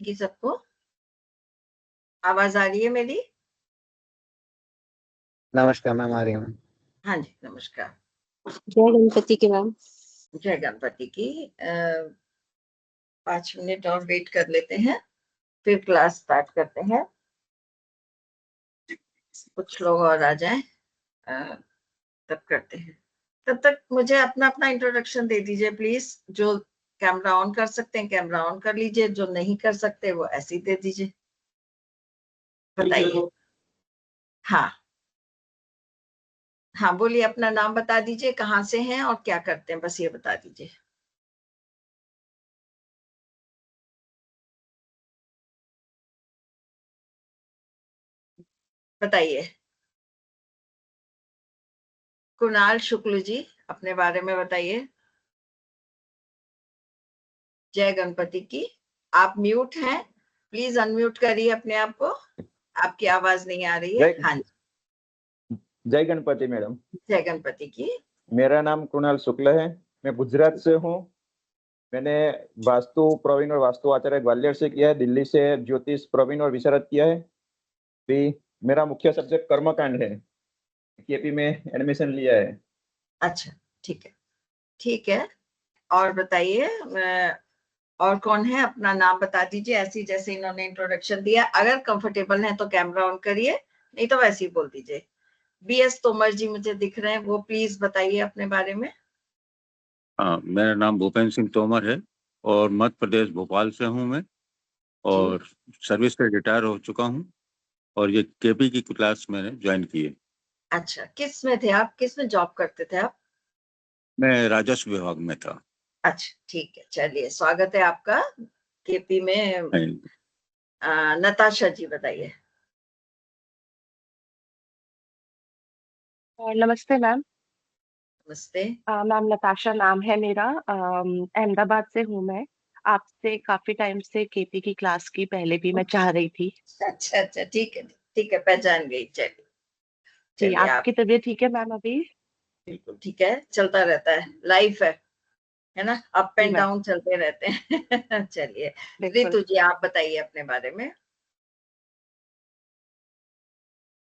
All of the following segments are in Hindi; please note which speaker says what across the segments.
Speaker 1: कि सबको आवाज आ रही है मेरी?
Speaker 2: नमस्कार मैम, आ रही हूँ।
Speaker 1: हाँ जी, नमस्कार।
Speaker 3: जय गणपति की मैम।
Speaker 1: जय गणपति की। 5 मिनट और वेट कर लेते हैं, फिर क्लास स्टार्ट करते हैं। कुछ लोग और आ जाएं, तब करते हैं। तब तक मुझे अपना अपना इंट्रोडक्शन दे दीजिए प्लीज। जो कैमरा ऑन कर सकते हैं कैमरा ऑन कर लीजिए, जो नहीं कर सकते वो ऐसे ही दे दीजिए। बताइए। हाँ हाँ, बोलिए, अपना नाम बता दीजिए, कहाँ से हैं और क्या करते हैं, बस ये बता दीजिए। बताइए। कुणाल शुक्ल जी, अपने बारे में बताइए। जय गणपति की। आप म्यूट हैं, प्लीज अनम्यूट करिए अपने आप को, आपकी आवाज नहीं आ रही है। हाँ जी।
Speaker 4: जय गणपति मैडम।
Speaker 1: जय गणपति की।
Speaker 4: मेरा नाम कुणाल शुक्ल है, मैं गुजरात से हूँ। मैंने वास्तु प्रवीण और वास्तु आचार्य ग्वालियर से किया है, दिल्ली से ज्योतिष प्रवीण और विशारद किया है। भी मेरा मुख्य सब्जेक्ट कर्मकांड है, केपी में एडमिशन लिया है।
Speaker 1: अच्छा, ठीक है, ठीक है। और बताइए, और कौन है, अपना नाम बता दीजिए, ऐसे जैसे इन्होंने इंट्रोडक्शन दिया। अगर कंफर्टेबल है तो कैमरा ऑन करिए, नहीं तो वैसे ही बोल दीजिए। बीएस तोमर जी मुझे दिख रहे हैं, वो प्लीज बताइए अपने बारे में।
Speaker 5: हाँ, मेरा नाम भूपेंद्र सिंह तोमर है और मध्य प्रदेश भोपाल से हूँ मैं, और सर्विस से रिटायर हो चुका हूँ, और ये केपी की क्लास मैंने ज्वाइन की है।
Speaker 1: अच्छा, किस में थे आप, किस में जॉब करते थे आप?
Speaker 5: मैं राजस्व विभाग में था।
Speaker 1: अच्छा, ठीक है, चलिए, स्वागत है आपका केपी में। नताशा जी बताइए।
Speaker 3: नमस्ते मैम।
Speaker 1: नमस्ते।
Speaker 3: मैम नताशा नाम है मेरा। अहमदाबाद से हूँ मैं। आपसे काफी टाइम से केपी की क्लास की पहले भी मैं चाह रही थी।
Speaker 1: अच्छा अच्छा, ठीक है ठीक है, पहचान गई। चलिए
Speaker 3: जी,
Speaker 1: चलिए। आप
Speaker 3: आपकी तबीयत ठीक है मैम अभी?
Speaker 1: बिल्कुल ठीक है, चलता रहता है, लाइफ है ना, अप
Speaker 3: जी
Speaker 1: एंड
Speaker 3: मैम,
Speaker 1: डाउन चलते रहते हैं। चलिए,
Speaker 3: बिल्कुल।
Speaker 1: रितु जी आप बताइए अपने बारे में।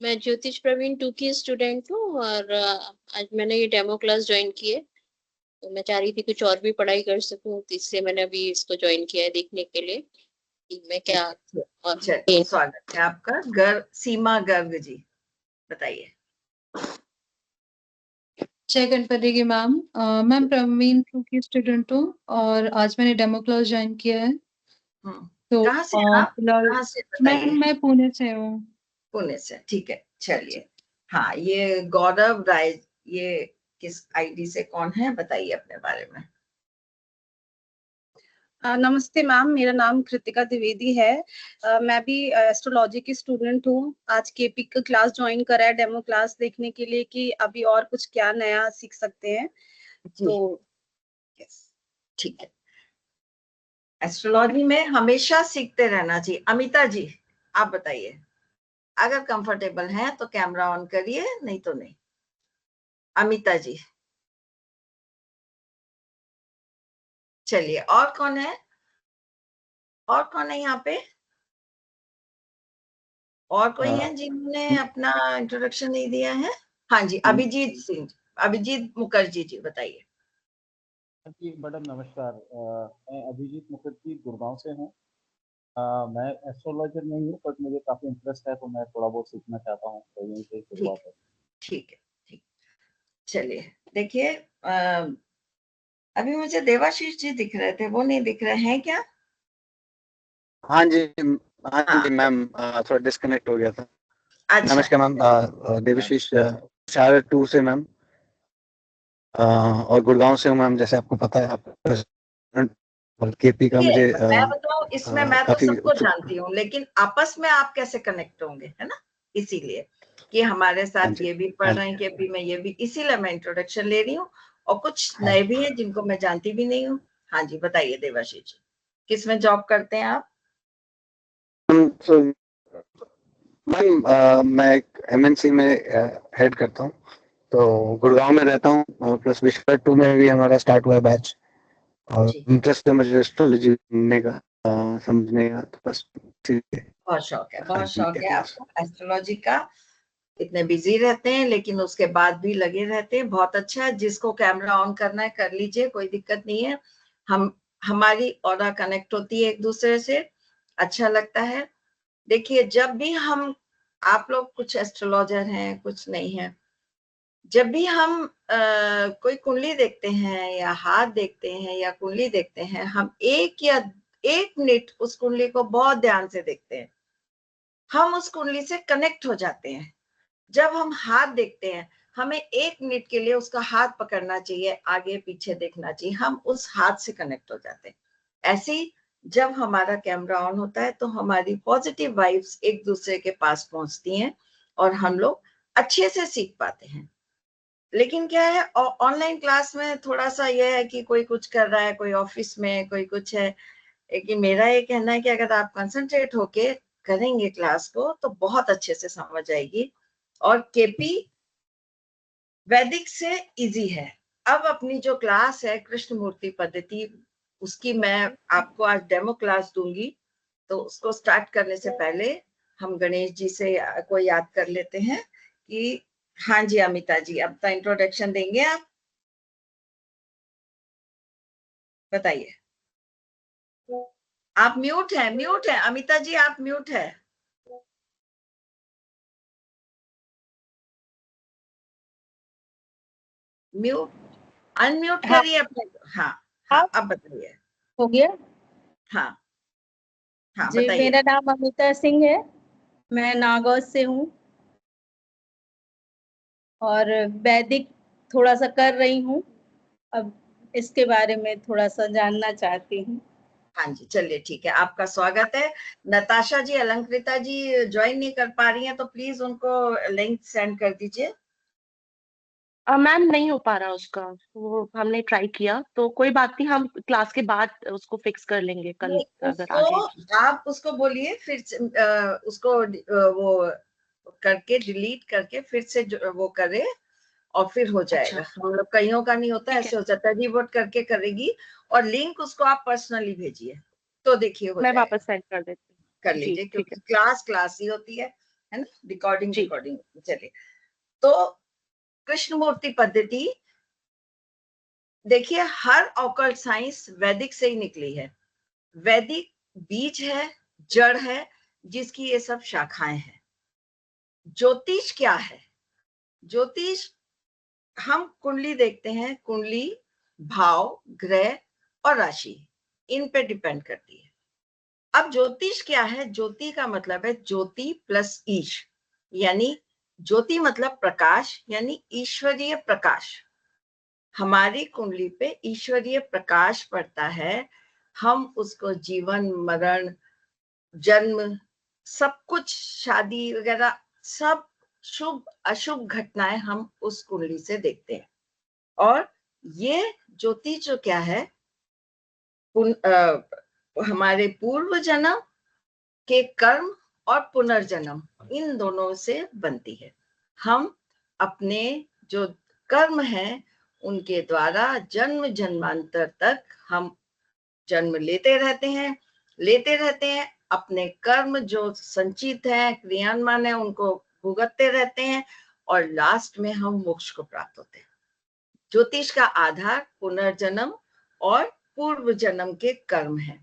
Speaker 6: मैं ज्योतिष प्रवीण 2 की स्टूडेंट हूँ, और आज मैंने ये डेमो क्लास ज्वाइन की है। तो मैं चाह रही थी कुछ और भी पढ़ाई कर सकूं, तो इसलिए मैंने अभी इसको ज्वाइन किया है, देखने के लिए कि मैं क्या। और
Speaker 1: चलिए, स्वागत है आपका। सीमा गर्ग जी बताइए।
Speaker 7: जय गणपति की मैम। मैम प्रवीण 2 की स्टूडेंट हूँ और आज मैंने डेमो क्लास ज्वाइन किया है। तो
Speaker 1: कहाँ से हैं आप,
Speaker 7: फिलहाल
Speaker 1: कहाँ से बताइए?
Speaker 7: मैं पुणे से हूँ।
Speaker 1: पुणे से, ठीक है, चलिए। हाँ, ये गौरव राय, ये किस आईडी से कौन है, बताइए अपने बारे में।
Speaker 8: नमस्ते मैम, मेरा नाम कृतिका द्विवेदी है। मैं भी एस्ट्रोलॉजी की स्टूडेंट हूँ। आज केपी का क्लास ज्वाइन करा है, डेमो क्लास देखने के लिए कि अभी और कुछ क्या नया सीख सकते हैं। तो
Speaker 1: यस, ठीक है। एस्ट्रोलॉजी में हमेशा सीखते रहना चाहिए। अमिता जी आप बताइए, अगर कंफर्टेबल है तो कैमरा ऑन करिए, नहीं तो नहीं। अमिता जी। चलिए, और कौन है, और कौन है यहाँ पे? और कोई है जिन्होंने अपना इंट्रोडक्शन नहीं दिया है? हाँ जी, अभिजीत सिंह, अभिजीत मुखर्जी जी बताइए।
Speaker 9: जी मैडम नमस्कार। मैं अभिजीत मुखर्जी गुड़गांव से हूँ। मैं एस्ट्रोलॉजर नहीं हूँ, बट मुझे काफ़ी इंटरेस्ट है, तो मैं थोड़ा बहुत सीखना चाहता हूँ, तो यहीं से शुरुआत है।
Speaker 1: ठीक है, ठीक। चलिए, देखिए, अभी मुझे देवाशीष जी दिख रहे थे, वो नहीं दिख रहे हैं क्या?
Speaker 2: हाँ जी, हाँ जी मैम, थोड़ा डिस्कनेक्ट हो गया था।
Speaker 1: अच्छा।
Speaker 2: नमस्कार मैम, देवशीष शायर 2 से मैम, और गुड़गांव से हूँ मैम, जैसे आपको पता है। आप और केपी का मुझे
Speaker 1: मैं बताऊं, इसमें मैं तो
Speaker 2: काफी
Speaker 1: सबको जानती हूँ, लेकिन आपस में आप कैसे कनेक्ट होंगे, है ना, इसीलिए कि हमारे साथ ये भी पढ़ रहे हैं केपी में, ये भी, इसीलिए मैं इंट्रोडक्शन ले रही हूँ। और कुछ नए भी हैं जिनको मैं जानती भी नहीं हूँ। हाँ जी, बताइए देवाशीष जी, किस में जॉब करते हैं आप?
Speaker 2: मैम मैं एक एमएनसी में हेड करता हूँ, तो गुड़गांव में रहता हूँ। प्लस विश्व 2 में भी हमारा स्टार्ट हुआ है बैच, और इंटरेस्ट है मुझे एस्ट्रोलॉजी पढ़ने का, समझ नहीं आता, तो बस ठीक है।
Speaker 1: बहुत शौक है,
Speaker 2: हाँ
Speaker 1: बहुत
Speaker 2: जी,
Speaker 1: शौक है
Speaker 2: yes.
Speaker 1: आपको एस्ट्रोलॉजी का। इतने बिजी रहते हैं लेकिन उसके बाद भी लगे रहते हैं, बहुत अच्छा है। जिसको कैमरा ऑन करना है कर लीजिए, कोई दिक्कत नहीं है। हमारी ऑरा कनेक्ट होती है एक दूसरे से, अच्छा लगता है। देखिए जब भी हम, आप लोग कुछ एस्ट्रोलॉजर हैं कुछ नहीं है, जब भी हम कोई कुंडली देखते हैं या हाथ देखते हैं या कुंडली देखते हैं, हम 1 मिनट उस कुंडली को बहुत ध्यान से देखते हैं, हम उस कुंडली से कनेक्ट हो जाते हैं। जब हम हाथ देखते हैं, हमें 1 मिनट के लिए उसका हाथ पकड़ना चाहिए, आगे पीछे देखना चाहिए, हम उस हाथ से कनेक्ट हो जाते हैं। ऐसे ही जब हमारा कैमरा ऑन होता है तो हमारी पॉजिटिव वाइब्स एक दूसरे के पास पहुंचती हैं और हम लोग अच्छे से सीख पाते हैं। लेकिन क्या है, ऑनलाइन क्लास में थोड़ा सा यह है कि कोई कुछ कर रहा है, कोई ऑफिस में कोई कुछ है, लेकिन मेरा ये कहना है कि अगर आप कंसंट्रेट होके करेंगे क्लास को तो बहुत अच्छे से समझ आएगी। और केपी वैदिक से इजी है। अब अपनी जो क्लास है कृष्ण मूर्ति पद्धति, उसकी मैं आपको आज डेमो क्लास दूंगी, तो उसको स्टार्ट करने से पहले हम गणेश जी से को याद कर लेते हैं कि हाँ जी अमिता जी, अब तो इंट्रोडक्शन देंगे आप, बताइए। आप म्यूट है अमिता जी, आप म्यूट है। म्यूट, अनम्यूट
Speaker 10: हाँ
Speaker 1: करिए अपने। हाँ हाँ, अब बताइए।
Speaker 10: हो गया।
Speaker 1: हाँ हाँ
Speaker 10: जी
Speaker 1: बताइए।
Speaker 10: मेरा नाम अमिता सिंह है, मैं नागौर से हूँ और वैदिक थोड़ा सा कर रही हूँ, अब इसके बारे में थोड़ा सा जानना चाहती हूँ।
Speaker 1: हाँ जी चलिए ठीक है, आपका स्वागत है। नताशा जी, अलंकृता जी ज्वाइन नहीं कर पा रही हैं तो प्लीज उनको लिंक सेंड कर दीजिए।
Speaker 3: मैम नहीं हो पा रहा उसका, वो हमने ट्राई किया, तो कोई बात नहीं, हम क्लास के बाद उसको फिक्स कर लेंगे कल
Speaker 1: नहीं,
Speaker 3: अगर आगे।
Speaker 1: आप उसको बोलिए फिर उसको वो करके डिलीट करके फिर से वो करे और फिर हो जाएगा।
Speaker 3: अच्छा
Speaker 1: हम लोग कईयों का नहीं होता,
Speaker 3: ठीक है,
Speaker 1: ऐसे हो जाता है, रिवोट करके करेगी और लिंक उसको आप पर्सनली भेजिए तो देखिए हो
Speaker 3: मैं
Speaker 1: जाएगा।
Speaker 3: वापस सेंड कर देती
Speaker 1: कर
Speaker 3: हूँ। जी
Speaker 1: लीजिए
Speaker 3: ठीक है।
Speaker 1: क्योंकि क्लास ही होती है ना, रिकॉर्डिंग
Speaker 3: जी
Speaker 1: रिकॉर्डिंग। चलिए, तो कृष्ण मूर्ति पद्धति, देखिए हर ऑकल्ट साइंस वैदिक से ही निकली है। वैदिक बीज है, जड़ है, जिसकी ये सब शाखाएं हैं। ज्योतिष क्या है? ज्योतिष, हम कुंडली देखते हैं, कुंडली भाव, ग्रह और राशि इन पे डिपेंड करती है। अब ज्योतिष क्या है? ज्योति का मतलब है ज्योति प्लस ईश, यानी ज्योति मतलब प्रकाश, यानी ईश्वरीय प्रकाश। हमारी कुंडली पे ईश्वरीय प्रकाश पड़ता है, हम उसको जीवन मरण जन्म सब कुछ, शादी वगैरह सब शुभ अशुभ घटनाएं हम उस कुंडली से देखते हैं। और ये ज्योति जो क्या है, हमारे पूर्व जन्म के कर्म और पुनर्जन्म, इन दोनों से बनती है। हम अपने जो कर्म हैं उनके द्वारा जन्म जन्मांतर तक हम जन्म लेते रहते हैं, अपने कर्म जो संचित है, क्रियान्वयन है, उनको भुगतते रहते हैं और लास्ट में हम मोक्ष को प्राप्त होते हैं। ज्योतिष का आधार पुनर्जन्म और पूर्व जन्म के कर्म है।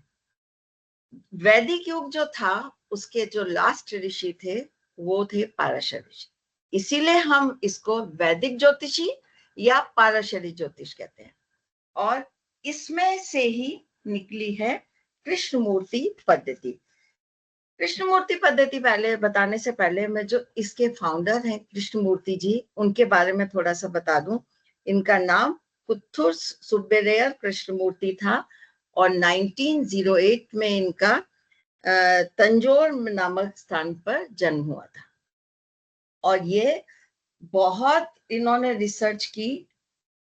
Speaker 1: वैदिक युग जो था उसके जो लास्ट ऋषि थे वो थे पाराशर ऋषि, इसीलिए हम इसको वैदिक ज्योतिषी या पाराशरी ज्योतिष कहते हैं। और इसमें से ही निकली है कृष्ण मूर्ति पद्धति। कृष्ण मूर्ति पद्धति पहले बताने से पहले मैं जो इसके फाउंडर हैं कृष्ण मूर्ति जी, उनके बारे में थोड़ा सा बता दूं। इनका नाम पुथुर सुब्बेरेयर कृष्ण मूर्ति था और 1908 में इनका तंजौर नामक स्थान पर जन्म हुआ था। और ये बहुत इन्होंने रिसर्च की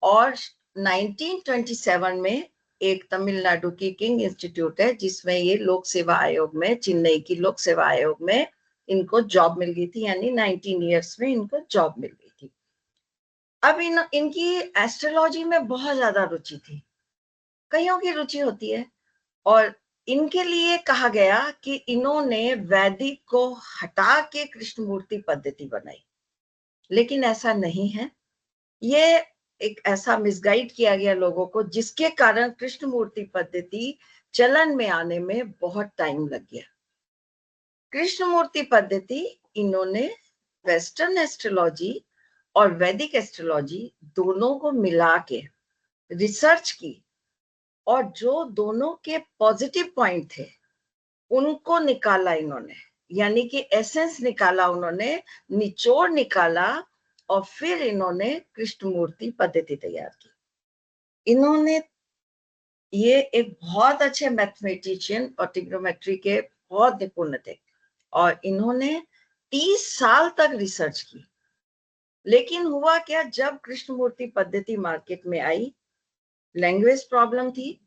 Speaker 1: और 1927 में एक तमिलनाडु की किंग इंस्टीट्यूट है जिसमें ये लोक सेवा आयोग में, चेन्नई की लोक सेवा आयोग में इनको जॉब मिल गई थी, यानी 19 इयर्स में इनको जॉब मिल गई थी। अब इनकी एस्ट्रोलॉजी में बहुत ज्यादा रुचि थी, कईयों की रुचि होती है, और इनके लिए कहा गया कि इन्होंने वैदिक को हटा के कृष्णमूर्ति पद्धति बनाई, लेकिन ऐसा नहीं है। ये एक ऐसा मिसगाइड किया गया लोगों को, जिसके कारण कृष्णमूर्ति पद्धति चलन में आने में बहुत टाइम लग गया। कृष्णमूर्ति पद्धति इन्होंने वेस्टर्न एस्ट्रोलॉजी और वैदिक एस्ट्रोलॉजी दोनों को मिला के रिसर्च की, और जो दोनों के पॉजिटिव पॉइंट थे उनको निकाला इन्होंने, यानी कि एसेंस निकाला उन्होंने, निचोड़ निकाला, और फिर इन्होंने कृष्णमूर्ति पद्धति तैयार की। इन्होंने ये एक बहुत अच्छे मैथमेटिशियन और ट्रिग्नोमेट्री के बहुत निपुण थे, और इन्होंने 30 साल तक रिसर्च की। लेकिन हुआ क्या, जब कृष्णमूर्ति पद्धति मार्केट में आई, लैंग्वेज प्रॉब्लम थी,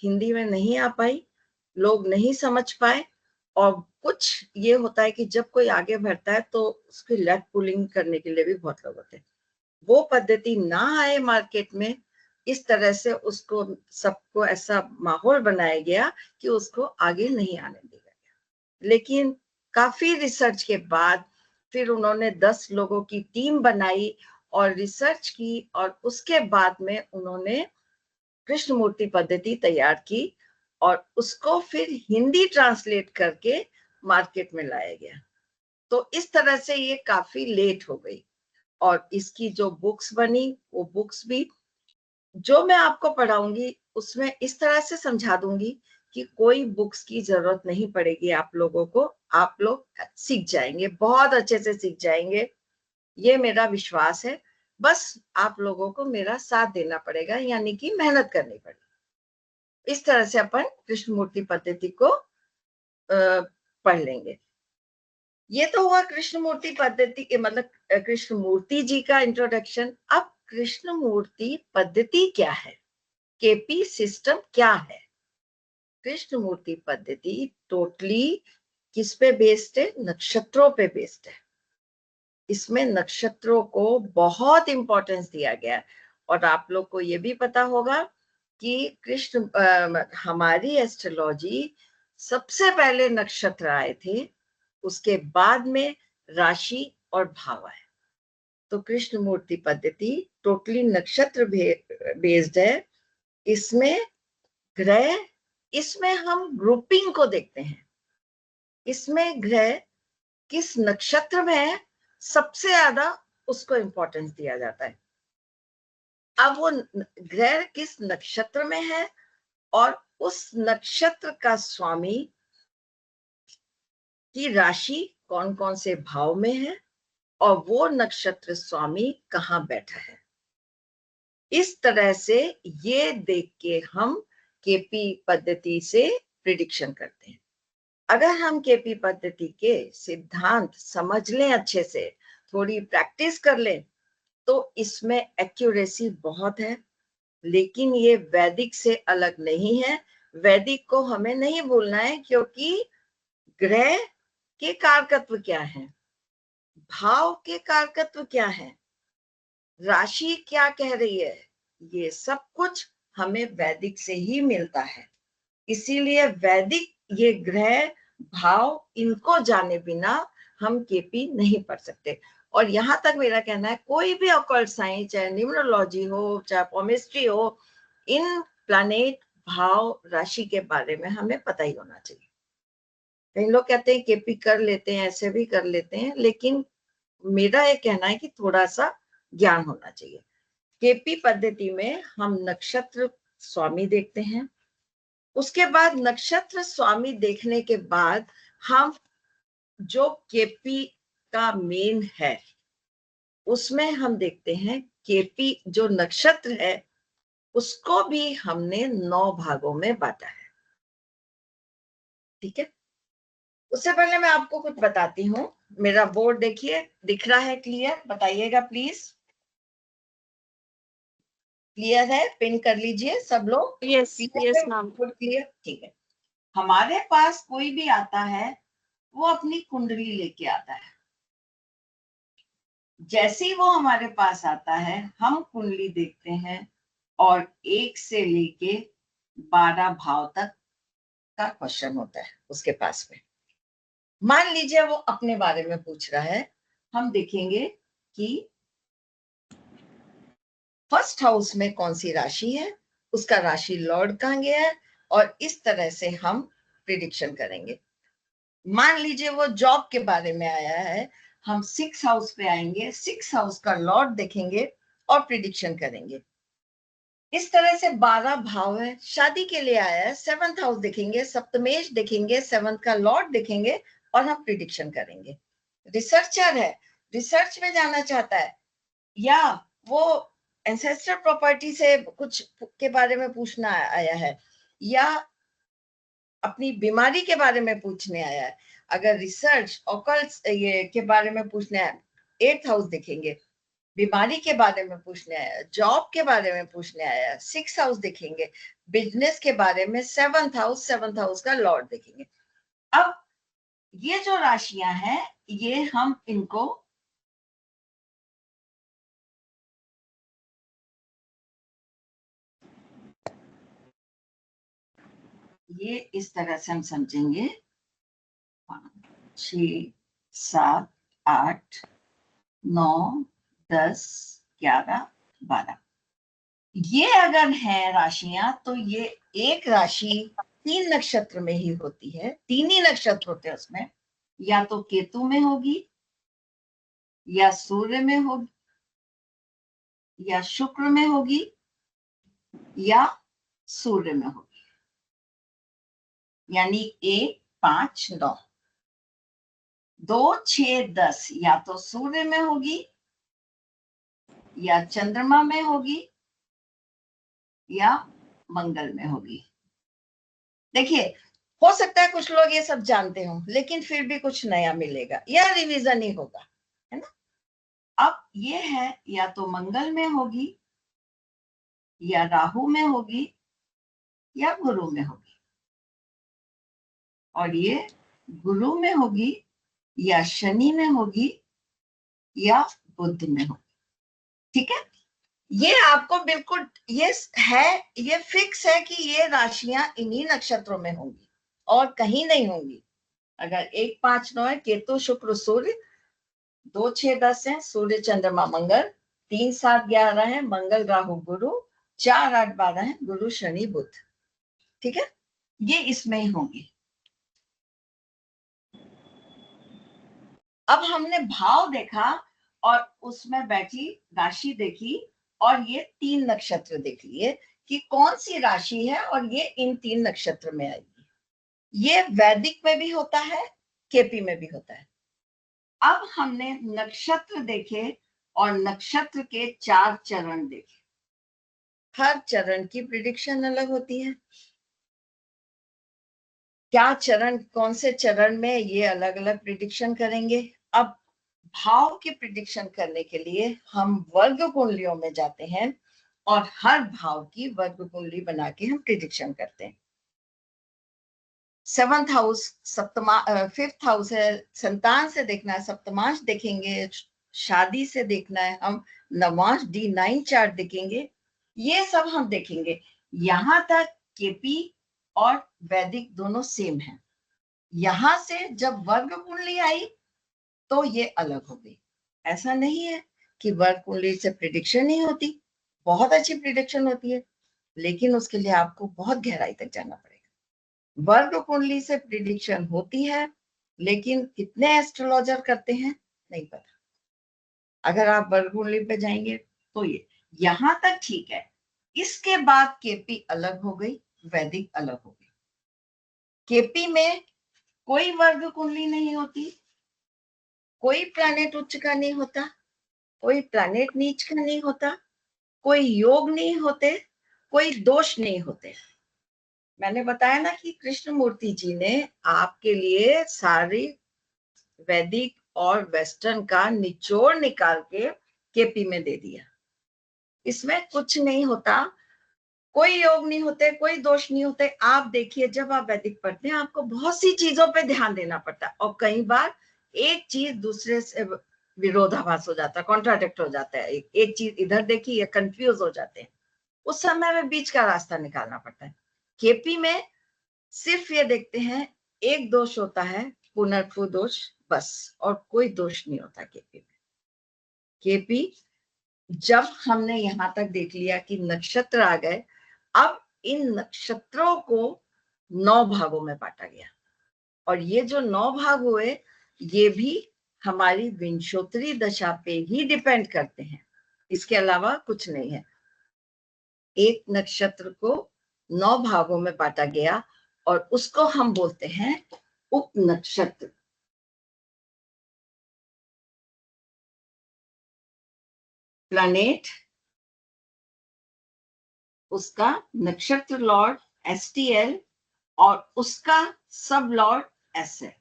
Speaker 1: हिंदी में नहीं आ पाई, लोग नहीं समझ पाए, और कुछ ये होता है कि जब कोई आगे बढ़ता है तो उसकी लेग पुलिंग करने के लिए भी बहुत लोग होते हैं। वो पद्धति ना आए मार्केट में, इस तरह से उसको सबको ऐसा माहौल बनाया गया कि उसको आगे नहीं आने दिया गया। लेकिन काफी रिसर्च के बाद फिर उन्होंने 10 लोगों की टीम बनाई और रिसर्च की, और उसके बाद में उन्होंने कृष्णमूर्ति पद्धति तैयार की, और उसको फिर हिंदी ट्रांसलेट करके मार्केट में लाया गया। तो इस तरह से ये काफी लेट हो गई, और इसकी जो बुक्स बनी, वो बुक्स भी जो मैं आपको पढ़ाऊंगी उसमें इस तरह से समझा दूंगी कि कोई बुक्स की जरूरत नहीं पड़ेगी आप लोगों को, आप लोग सीख जाएंगे, बहुत अच्छे से सीख जाएंगे, ये मेरा विश्वास है। बस आप लोगों को मेरा साथ देना पड़ेगा, यानी कि मेहनत करनी पड़ेगी। इस तरह से अपन कृष्णमूर्ति पद्धति को पढ़ लेंगे। ये तो हुआ कृष्णमूर्ति पद्धति के, मतलब कृष्णमूर्ति जी का इंट्रोडक्शन। अब कृष्णमूर्ति पद्धति क्या है, केपी सिस्टम क्या है? कृष्णमूर्ति पद्धति टोटली किस पे बेस्ड है? नक्षत्रों पे बेस्ड है। इसमें नक्षत्रों को बहुत इंपॉर्टेंस दिया गया है, और आप लोग को ये भी पता होगा कि हमारी एस्ट्रोलॉजी सबसे पहले नक्षत्र आए थे, उसके बाद में राशि और भाव आए। तो कृष्णमूर्ति पद्धति टोटली नक्षत्र बेस्ड है। इसमें ग्रह, इसमें हम ग्रुपिंग को देखते हैं, इसमें ग्रह किस नक्षत्र में है सबसे ज्यादा उसको इंपॉर्टेंस दिया जाता है। अब वो ग्रह किस नक्षत्र में है और उस नक्षत्र का स्वामी की राशि कौन कौन से भाव में है, और वो नक्षत्र स्वामी कहाँ बैठा है, इस तरह से ये देख के हम केपी पद्धति से प्रिडिक्शन करते हैं। अगर हम केपी पद्धति के सिद्धांत समझ लें, अच्छे से थोड़ी प्रैक्टिस कर लें, तो इसमें एक्यूरेसी बहुत है। लेकिन ये वैदिक से अलग नहीं है। वैदिक को हमें नहीं भूलना है, क्योंकि ग्रह के कारकत्व क्या है, भाव के कारकत्व क्या है, राशि क्या कह रही है, ये सब कुछ हमें वैदिक से ही मिलता है। इसीलिए वैदिक ये ग्रह भाव इनको जाने बिना हम केपी नहीं पढ़ सकते। और यहाँ तक मेरा कहना है, कोई भी ऑकल्ट साइंस, चाहे न्यूमरोलॉजी हो, चाहे पॉमिस्ट्री हो, इन प्लैनेट भाव राशि के बारे में हमें पता ही होना चाहिए। कई लोग कहते हैं केपी कर लेते हैं, ऐसे भी कर लेते हैं, लेकिन मेरा ये कहना है कि थोड़ा सा ज्ञान होना चाहिए। केपी पद्धति में हम नक्षत्र स्वामी देखते हैं, उसके बाद नक्षत्र स्वामी देखने के बाद हम जो केपी का मेन है उसमें हम देखते हैं केपी जो नक्षत्र है उसको भी हमने 9 भागों में बांटा है। ठीक है, उससे पहले मैं आपको कुछ बताती हूँ। मेरा बोर्ड देखिए, दिख रहा है क्लियर? बताइएगा प्लीज। क्लियर है? पिन कर लीजिए सब लोग।
Speaker 6: Yes ma'am.
Speaker 1: क्लियर, ठीक है। हमारे पास कोई भी आता है वो अपनी कुंडली लेके आता है। जैसे ही वो हमारे पास आता है हम कुंडली देखते हैं, और 1 से लेके 12 भाव तक का क्वेश्चन होता है उसके पास में। मान लीजिए वो अपने बारे में पूछ रहा है, हम देखेंगे कि फर्स्ट हाउस में कौन सी राशि है, उसका राशि लॉर्ड कहाँ गया है, और इस तरह से हम प्रिडिक्शन करेंगे। मान लीजिए वो जॉब के बारे में आया है, हम 6 हाउस पे आएंगे, 6 हाउस का लॉर्ड देखेंगे और प्रिडिक्शन करेंगे। इस तरह से 12 भाव है। शादी के लिए आया है, 7th हाउस देखेंगे, सप्तमेश देखेंगे, 7th का लॉर्ड देखेंगे और हम प्रिडिक्शन करेंगे। रिसर्चर है, रिसर्च में जाना चाहता है, या वो एंसेस्टर प्रॉपर्टी से कुछ के बारे में पूछना आया है, या अपनी बीमारी के बारे में पूछने आया है। अगर रिसर्च ऑकल्ट ये के बारे में पूछने आया, 8th हाउस देखेंगे। बीमारी के बारे में पूछने आया, जॉब के बारे में पूछने आया, 6 हाउस देखेंगे। बिजनेस के बारे में 7th हाउस का लॉर्ड देखेंगे। अब ये जो राशियां हैं, ये हम इनको ये इस तरह से हम समझेंगे, 5, 6, 7, 8, 9, 10, 11, 12। ये अगर है राशियां, तो ये एक राशि 3 नक्षत्र में ही होती है, 3 ही नक्षत्र होते हैं उसमें, या तो केतु में होगी, या सूर्य में होगी, या शुक्र में होगी, या सूर्य में होगी। यानी 1, 5, 9, 2, 6, 10 या तो सूर्य में होगी, या चंद्रमा में होगी, या मंगल में होगी। देखिए, हो सकता है कुछ लोग ये सब जानते हो, लेकिन फिर भी कुछ नया मिलेगा, या रिवीजन ही होगा, है ना। अब ये है, या तो मंगल में होगी, या राहु में होगी, या गुरु में होगी। और ये गुरु में होगी, या शनि में होगी, या बुध में होगी। ठीक है, ये आपको बिल्कुल ये है, ये फिक्स है कि ये राशियां इन्हीं नक्षत्रों में होंगी और कहीं नहीं होंगी। अगर 1, 5, 9 है, केतु शुक्र सूर्य, 2, 6, 10 है, सूर्य चंद्रमा मंगल, 3, 7, 11 है, मंगल राहु गुरु, 4, 8, 12 है, गुरु शनि बुध। ठीक है, ये इसमें ही होंगी। अब हमने भाव देखा और उसमें बैठी राशि देखी, और ये 3 नक्षत्र देख लिए कि कौन सी राशि है, और ये इन 3 नक्षत्र में आएगी। ये वैदिक में भी होता है, केपी में भी होता है। अब हमने नक्षत्र देखे और नक्षत्र के 4 चरण देखे। हर चरण की प्रिडिक्शन अलग होती है। क्या चरण, कौन से चरण में, ये अलग अलग प्रिडिक्शन करेंगे। अब भाव की प्रिडिक्शन करने के लिए हम वर्ग कुंडलियों में जाते हैं और हर भाव की वर्ग कुंडली बना के हम प्रिडिक्शन करते हैं। 7th हाउस सप्तमा 5th हाउस है, संतान से देखना है, सप्तमांश देखेंगे, शादी से देखना है, हम नवांश D9 चार्ट देखेंगे, ये सब हम देखेंगे। यहां तक केपी और वैदिक दोनों सेम है। यहां से जब वर्ग कुंडली आई तो ये अलग हो गई। ऐसा नहीं है कि वर्ग कुंडली से प्रिडिक्शन नहीं होती, बहुत अच्छी प्रिडिक्शन होती है, लेकिन उसके लिए आपको बहुत गहराई तक जाना पड़ेगा। वर्ग कुंडली से प्रिडिक्शन होती है, लेकिन कितने एस्ट्रोलॉजर करते हैं नहीं पता। अगर आप वर्ग कुंडली पे जाएंगे तो ये यहां तक ठीक है। इसके बाद केपी अलग हो गई, वैदिक अलग हो गई। केपी में कोई वर्ग कुंडली नहीं होती, कोई प्लैनेट उच्च का नहीं होता, कोई प्लैनेट नीच का नहीं होता, कोई योग नहीं होते, कोई दोष नहीं होते। मैंने बताया ना कि कृष्णमूर्ति जी ने आपके लिए सारी वैदिक और वेस्टर्न का निचोड़ निकाल के केपी में दे दिया। इसमें कुछ नहीं होता, कोई योग नहीं होते, कोई दोष नहीं होते। आप देखिए, जब आप वैदिक पढ़ते हैं आपको बहुत सी चीजों पे ध्यान देना पड़ता है, और कई बार एक चीज दूसरे से विरोधाभास हो जाता है, कॉन्ट्राडिक्ट हो जाता है। एक चीज इधर देखी या कंफ्यूज हो जाते हैं, उस समय में बीच का रास्ता निकालना पड़ता है। केपी में सिर्फ ये देखते हैं एक दोष होता है पुनर्पु दोष, बस, और कोई दोष नहीं होता केपी में। केपी जब हमने यहां तक देख लिया कि नक्षत्र आ गए, अब इन नक्षत्रों को 9 भागों में बांटा गया, और ये जो 9 भाग हुए ये भी हमारी विंशोत्तरी दशा पे ही डिपेंड करते हैं, इसके अलावा कुछ नहीं है। एक नक्षत्र को 9 भागों में बांटा गया और उसको हम बोलते हैं उप नक्षत्र। प्लैनेट, उसका नक्षत्र लॉर्ड STL और उसका सब लॉर्ड SL,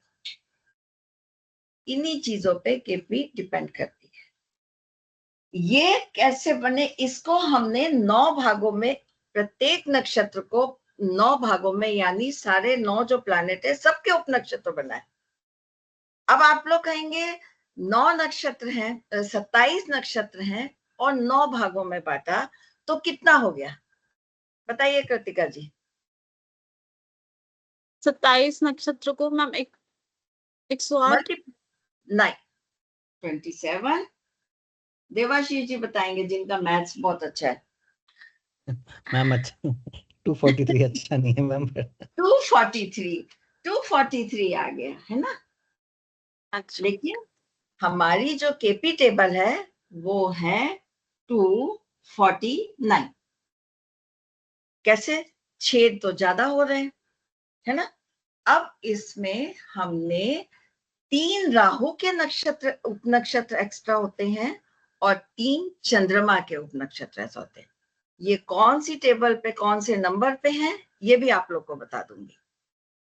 Speaker 1: इन्हीं चीजों पे केपी डिपेंड करती है। ये कैसे बने, इसको हमने 9 भागों में, प्रत्येक नक्षत्र को 9 भागों में, यानी सारे 9 जो प्लैनेट है सबके उप नक्षत्र बनाए। अब आप लोग कहेंगे 9 नक्षत्र हैं, 27 नक्षत्र हैं और 9 भागों में बांटा तो कितना हो गया, बताइए कृतिका जी।
Speaker 11: 27 नक्षत्र को मैम 108
Speaker 1: नहीं, 27। देवाशीष जी बताएंगे जिनका मैथ्स बहुत अच्छा है।
Speaker 12: मैम अच्छा 243 अच्छा नहीं है मैम।
Speaker 1: 243 आ गया है ना।
Speaker 11: अच्छा,
Speaker 1: लेकिन हमारी जो केपी टेबल है वो है 249। कैसे, छेद तो ज्यादा हो रहे हैं, है ना। अब इसमें हमने 3 राहु के नक्षत्र उपनक्षत्र एक्स्ट्रा होते हैं और 3 चंद्रमा के उपनक्षत्र ऐसा होते हैं। ये कौन सी टेबल पे कौन से नंबर पे हैं ये भी आप लोग को बता दूंगी।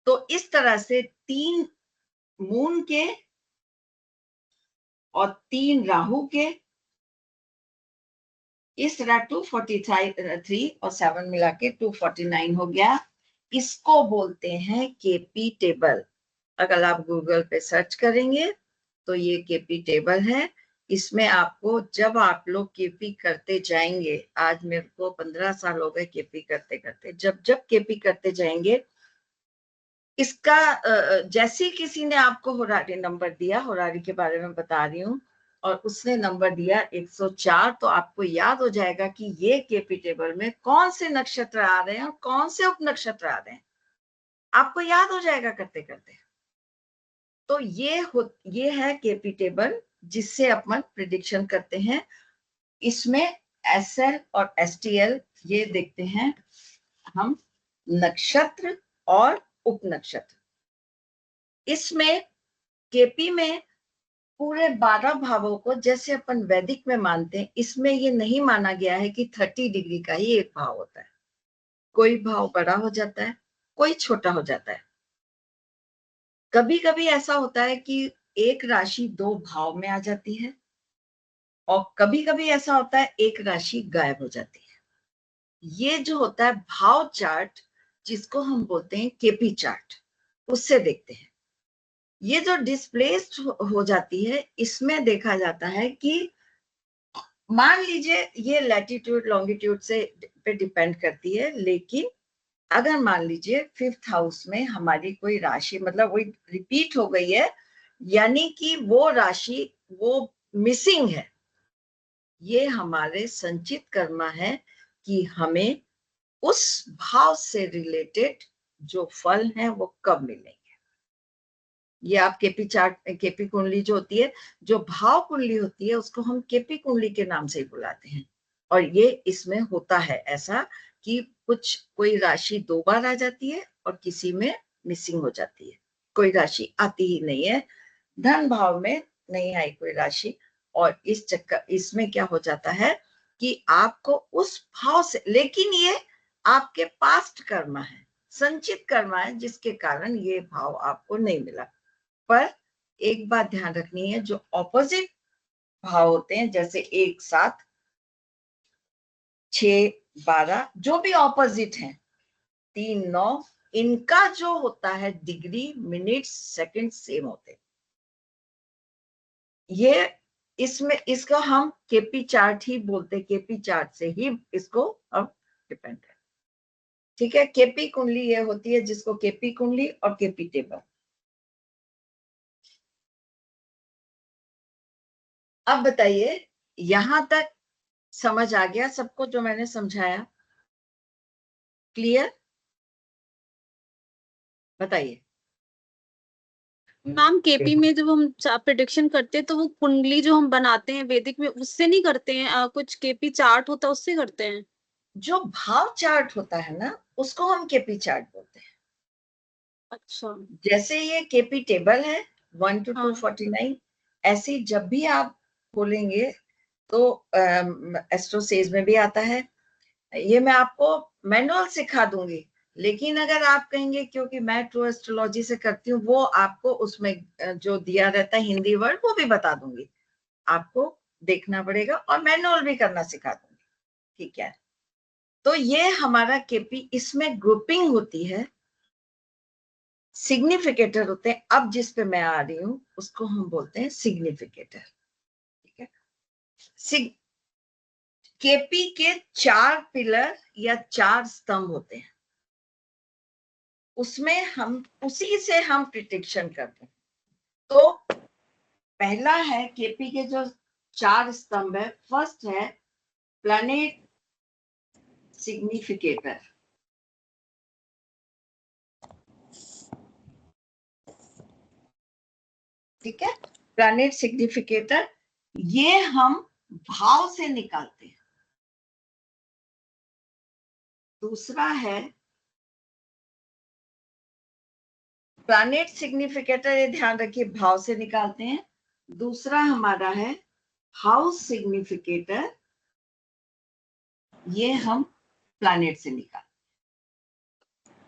Speaker 1: तो इस तरह से 3 मून के और 3 राहु के, इस तरह 243 और 7 मिला के 249 हो गया। इसको बोलते हैं केपी टेबल। अगर आप गूगल पे सर्च करेंगे तो ये केपी टेबल है। इसमें आपको, जब आप लोग केपी करते जाएंगे, आज मेरे को 15 साल हो गए केपी करते करते, जब केपी करते जाएंगे, इसका जैसे किसी ने आपको होरारी नंबर दिया, होरारी के बारे में बता रही हूँ, और उसने नंबर दिया 104, तो आपको याद हो जाएगा कि ये केपी टेबल में कौन से नक्षत्र आ रहे हैं और कौन से उप नक्षत्र आ रहे हैं, आपको याद हो जाएगा करते करते। तो ये है केपी टेबल जिससे अपन प्रिडिक्शन करते हैं। इसमें SL और STL ये देखते हैं हम, नक्षत्र और उप नक्षत्र। इसमें केपी में पूरे 12 भावों को जैसे अपन वैदिक में मानते हैं, इसमें ये नहीं माना गया है कि 30 डिग्री का ही एक भाव होता है। कोई भाव बड़ा हो जाता है, कोई छोटा हो जाता है। कभी कभी ऐसा होता है कि एक राशि 2 भाव में आ जाती है, और कभी कभी ऐसा होता है एक राशि गायब हो जाती है। ये जो होता है भाव चार्ट, जिसको हम बोलते हैं केपी चार्ट, उससे देखते हैं। ये जो डिस्प्लेस्ड हो जाती है, इसमें देखा जाता है कि मान लीजिए ये लैटिट्यूड लॉन्गिट्यूड से पे डिपेंड करती है, लेकिन अगर मान लीजिए 5th हाउस में हमारी कोई राशि, मतलब वही रिपीट हो गई है, यानी कि वो राशि वो मिसिंग है, ये हमारे संचित कर्मा है कि हमें उस भाव से रिलेटेड जो फल हैं वो कब मिलेंगे। ये आप केपी चार्ट, केपी कुंडली जो होती है, जो भाव कुंडली होती है, उसको हम केपी कुंडली के नाम से ही बुलाते हैं। और ये इसमें होता है ऐसा कि कोई राशि 2 बार आ जाती है और किसी में मिसिंग हो जाती है, कोई राशि आती ही नहीं है। धन भाव में नहीं आई कोई राशि, और इस चक्कर इसमें क्या हो जाता है कि आपको उस भाव से, लेकिन ये आपके पास्ट कर्मा है, संचित कर्मा है, जिसके कारण ये भाव आपको नहीं मिला। पर एक बात ध्यान रखनी है, जो ऑपोजिट भाव होते हैं, जैसे 1 7 6 12, जो भी ऑपोजिट हैं, 3 9, इनका जो होता है डिग्री, मिनट, सेकंड सेम होते हैं। ये इसमें, इसको हम केपी चार्ट ही बोलते हैं, केपी चार्ट से ही इसको अब डिपेंड है। ठीक है, केपी कुंडली ये होती है जिसको केपी कुंडली और केपी टेबल। अब बताइए यहां तक समझ आ गया सबको जो मैंने समझाया? क्लियर? बताइए।
Speaker 11: मैम केपी में जब हम प्रिडिक्शन करते हैं तो वो कुंडली जो हम बनाते हैं वैदिक में उससे नहीं करते हैं, कुछ केपी चार्ट होता है उससे करते हैं।
Speaker 1: जो भाव चार्ट होता है ना उसको हम केपी चार्ट बोलते हैं।
Speaker 11: अच्छा।
Speaker 1: जैसे ये केपी टेबल है 1 to
Speaker 11: हाँ।
Speaker 1: 249, ऐसी जब भी आप खोलेंगे तो एस्ट्रोसेज में भी आता है। ये मैं आपको मैनुअल सिखा दूंगी, लेकिन अगर आप कहेंगे क्योंकि मैं ट्रू एस्ट्रोलॉजी से करती हूँ, वो आपको उसमें जो दिया रहता है हिंदी वर्ड वो भी बता दूंगी, आपको देखना पड़ेगा और मैनुअल भी करना सिखा दूंगी। ठीक है, तो ये हमारा केपी, इसमें ग्रुपिंग होती है, सिग्निफिकेटर होते हैं। अब जिस पे मैं आ रही हूं उसको हम बोलते हैं सिग्निफिकेटर। ठीक है, केपी के 4 पिलर या 4 स्तंभ होते हैं, उसमें हम उसी से हम प्रिडिक्शन करते हैं। तो पहला है केपी के जो 4 स्तंभ है, फर्स्ट है प्लैनेट सिग्निफिकेटर। ठीक है, प्लैनेट सिग्निफिकेटर ये हम भाव से निकालते हैं। दूसरा है प्लैनेट सिग्निफिकेटर, ये ध्यान रखिए भाव से निकालते हैं। दूसरा हमारा है हाउस सिग्निफिकेटर, ये हम प्लैनेट से निकालते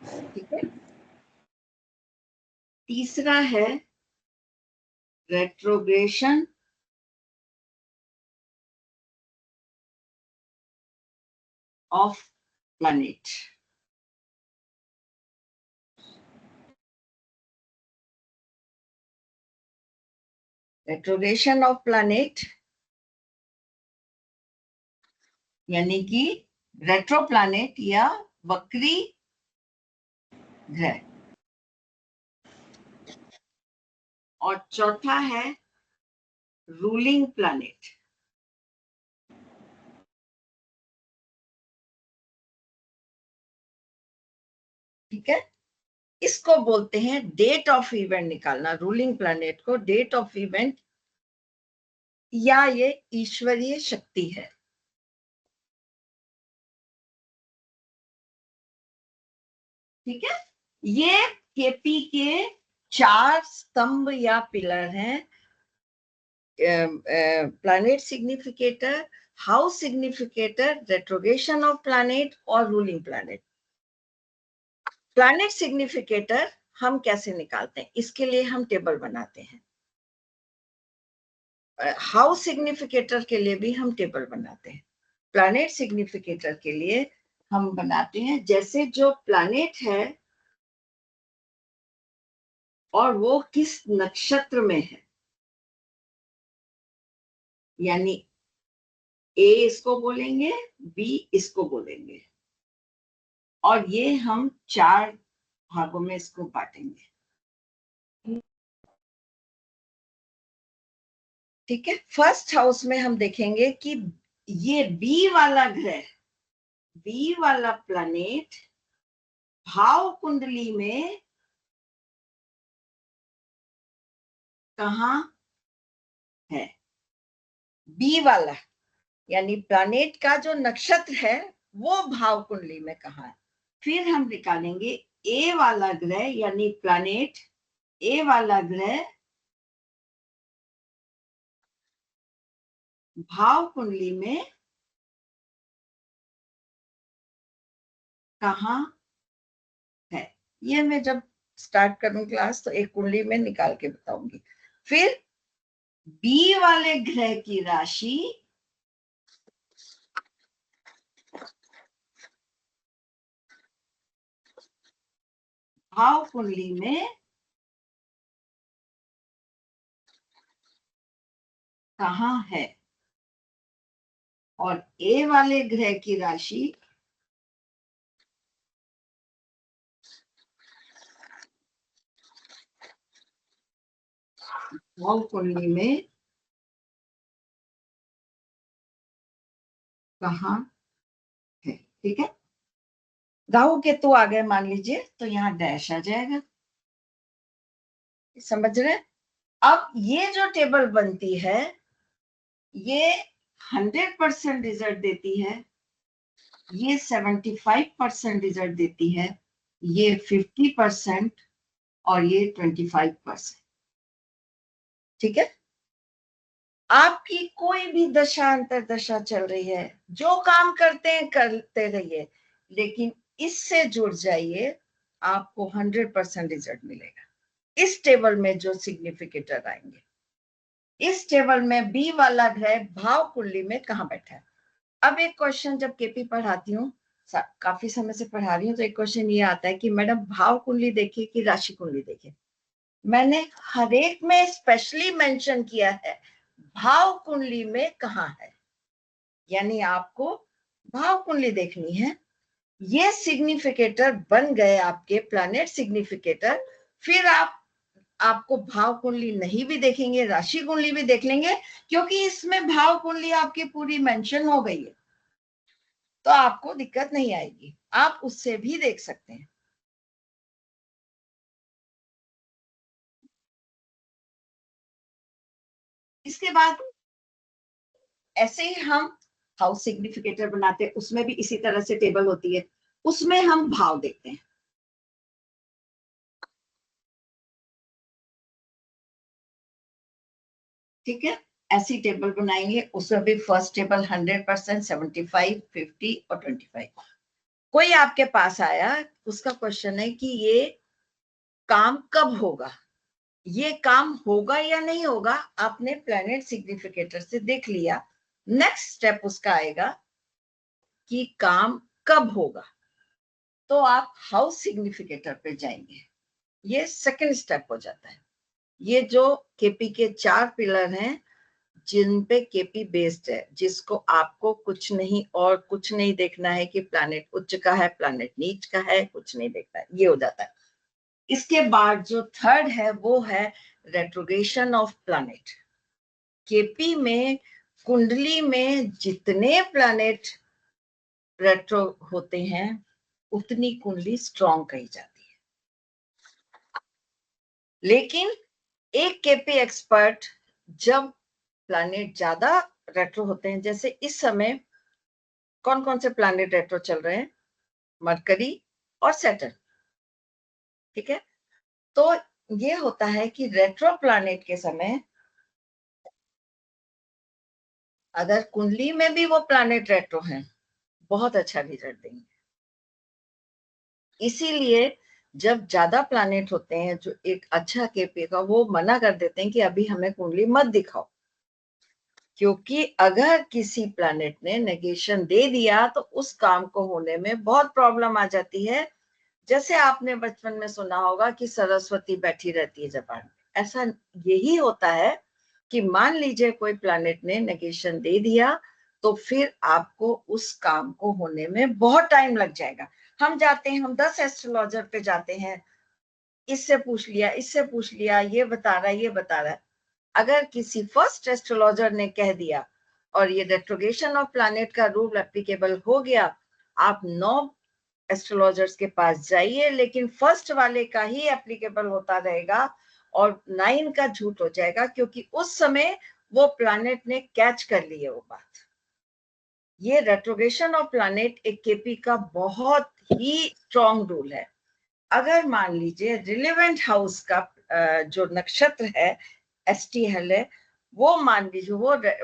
Speaker 1: हैं। ठीक है, तीसरा है retrogression of planet. Retrogression of planet यानी कि रेट्रो प्लैनेट या वक्री ग्रह। और चौथा है रूलिंग प्लैनेट। ठीक है, इसको बोलते हैं डेट ऑफ इवेंट निकालना, रूलिंग प्लैनेट को डेट ऑफ इवेंट, या ये ईश्वरीय शक्ति है। ठीक है, ये केपी के 4 स्तंभ या पिलर हैं, planet significator, house significator, retrogression of planet और रूलिंग प्लैनेट। प्लैनेट सिग्निफिकेटर हम कैसे निकालते हैं, इसके लिए हम टेबल बनाते हैं। हाउस सिग्निफिकेटर के लिए भी हम टेबल बनाते हैं। प्लैनेट सिग्निफिकेटर के लिए हम बनाते हैं जैसे जो प्लैनेट है और वो किस नक्षत्र में है, यानी ए इसको बोलेंगे, बी इसको बोलेंगे, और ये हम 4 भागों में इसको बांटेंगे। ठीक है, फर्स्ट हाउस में हम देखेंगे कि ये बी वाला ग्रह, बी वाला प्लैनेट भाव कुंडली में कहाँ है। बी वाला यानी प्लैनेट का जो नक्षत्र है वो भाव कुंडली में कहाँ है। फिर हम निकालेंगे ए वाला ग्रह यानी प्लैनेट ए वाला ग्रह भाव कुंडली में कहाँ है। ये मैं जब स्टार्ट करूं क्लास तो एक कुंडली में निकाल के बताऊंगी। फिर बी वाले ग्रह की राशि भाव कुंडली में कहाँ है, और ए वाले ग्रह की राशि भाव कुंडली में कहाँ है, ठीक है। राहु केतु आ गए मान लीजिए, तो यहाँ डैश आ जाएगा, समझ रहे। अब ये जो टेबल बनती है ये 100% रिजल्ट देती है, ये 75% रिजल्ट देती है, ये 50% और ये 25%, ठीक है। आपकी कोई भी दशा अंतर दशा चल रही है, जो काम करते हैं करते रहिए, लेकिन इससे जुड़ जाइए, आपको 100% रिजल्ट मिलेगा। इस टेबल में जो सिग्निफिकेटर आएंगे, इस टेबल में बी वाला ग्रह भाव कुंडली में कहाँ बैठा है। अब एक क्वेश्चन जब केपी पढ़ाती हूँ, काफी समय से पढ़ा रही हूँ, तो एक क्वेश्चन ये आता है कि मैडम भाव कुंडली देखिए कि राशि कुंडली देखिए। मैंने हर एक में स्पेशली मेंशन किया है भाव कुंडली में कहाँ है, यानी आपको भाव कुंडली देखनी है। ये सिग्निफिकेटर बन गए आपके प्लैनेट सिग्निफिकेटर, फिर आपको भाव कुंडली नहीं भी देखेंगे, राशि कुंडली भी देख लेंगे, क्योंकि इसमें भाव कुंडली आपकी पूरी मेंशन हो गई है, तो आपको दिक्कत नहीं आएगी, आप उससे भी देख सकते हैं। इसके बाद ऐसे ही हम हाउस सिग्निफिकेटर बनाते हैं, उसमें भी इसी तरह से टेबल होती है, उसमें हम भाव देखते हैं। ठीक है, ऐसी टेबल बनाएंगे, उसमें भी फर्स्ट टेबल 100%, 75, 50 और 25। कोई आपके पास आया, उसका क्वेश्चन है कि ये काम कब होगा, ये काम होगा या नहीं होगा, आपने प्लैनेट सिग्निफिकेटर से देख लिया। नेक्स्ट स्टेप उसका आएगा कि काम कब होगा, तो आप हाउस सिग्निफिकेटर पे जाएंगे, ये सेकंड स्टेप हो जाता है। ये जो केपी के 4 पिलर हैं जिन पे केपी बेस्ड है, जिसको आपको कुछ नहीं और कुछ नहीं देखना है कि प्लैनेट उच्च का है, प्लैनेट नीच का है, कुछ नहीं देखना है, ये हो जाता है। इसके बाद जो थर्ड है वो है रेट्रोगेशन ऑफ प्लैनेट। केपी में कुंडली में जितने प्लैनेट रेट्रो होते हैं उतनी कुंडली स्ट्रॉन्ग कही जाती है। लेकिन एक केपी एक्सपर्ट जब प्लैनेट ज्यादा रेट्रो होते हैं, जैसे इस समय कौन कौन से प्लैनेट रेट्रो चल रहे हैं, मरकरी और सैटर्न, ठीक है। तो ये होता है कि रेट्रो प्लैनेट के समय अगर कुंडली में भी वो प्लैनेट रेट्रो हैं, बहुत अच्छा रिजल्ट देंगे। इसीलिए जब ज्यादा प्लैनेट होते हैं जो एक अच्छा केपी का, वो मना कर देते हैं कि अभी हमें कुंडली मत दिखाओ, क्योंकि अगर किसी प्लैनेट ने नेगेशन दे दिया तो उस काम को होने में बहुत प्रॉब्लम आ जाती है। जैसे आपने बचपन में सुना होगा कि सरस्वती बैठी रहती है जबान में, ऐसा यही होता है कि मान लीजिए कोई प्लैनेट ने नेगेशन दे दिया तो फिर आपको उस काम को होने में बहुत टाइम लग जाएगा। हम जाते हैं, हम 10 एस्ट्रोलॉजर पे जाते हैं, इससे पूछ लिया, इससे पूछ लिया, ये बता रहा है, ये बता रहा है। अगर किसी फर्स्ट एस्ट्रोलॉजर ने कह दिया और ये रेट्रोगेशन ऑफ प्लैनेट का रूल एप्लीकेबल हो गया, आप 9 एस्ट्रोलॉजर्स के पास जाइए, लेकिन फर्स्ट वाले का ही एप्लीकेबल होता रहेगा और 9 का झूठ हो जाएगा, क्योंकि उस समय वो प्लैनेट ने कैच कर ली है वो बात। ये रेट्रोगेशन ऑफ प्लैनेट एक केपी का बहुत ही स्ट्रॉन्ग रूल है। अगर मान लीजिए रिलेवेंट हाउस का जो नक्षत्र है STL है, वो मान लीजिए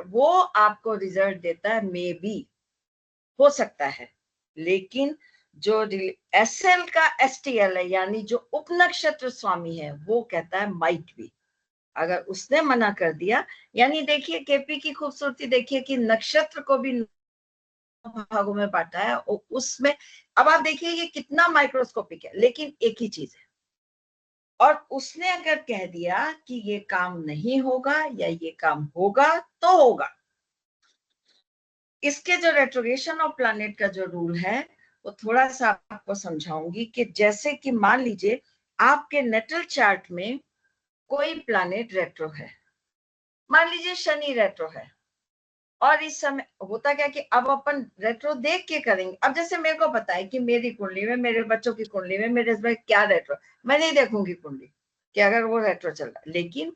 Speaker 1: वो आपको रिजल्ट देता है, मे बी हो सकता है, लेकिन जो SL का STL है यानी जो उपनक्षत्र स्वामी है वो कहता है माइट बी। अगर उसने मना कर दिया, यानी देखिए केपी की खूबसूरती देखिए कि नक्षत्र को भी भागों में बांटा है, और उसमें अब आप देखिए ये कितना माइक्रोस्कोपिक है, लेकिन एक ही चीज है। और उसने अगर कह दिया कि ये काम नहीं होगा या ये काम होगा तो होगा। इसके जो रेट्रोगेशन ऑफ प्लैनेट का जो रूल है वो थोड़ा सा आपको समझाऊंगी कि जैसे कि मान लीजिए आपके नेटल चार्ट में कोई प्लैनेट रेट्रो है, मान लीजिए शनि रेट्रो है, और इस समय होता क्या कि अब अपन रेट्रो देख के करेंगे। अब जैसे मेरे को पता है कि मेरी कुंडली में, मेरे बच्चों की कुंडली में, मेरे इसमें क्या रेट्रो, मैं नहीं देखूंगी कुंडली कि अगर वो रेट्रो चल रहा है। लेकिन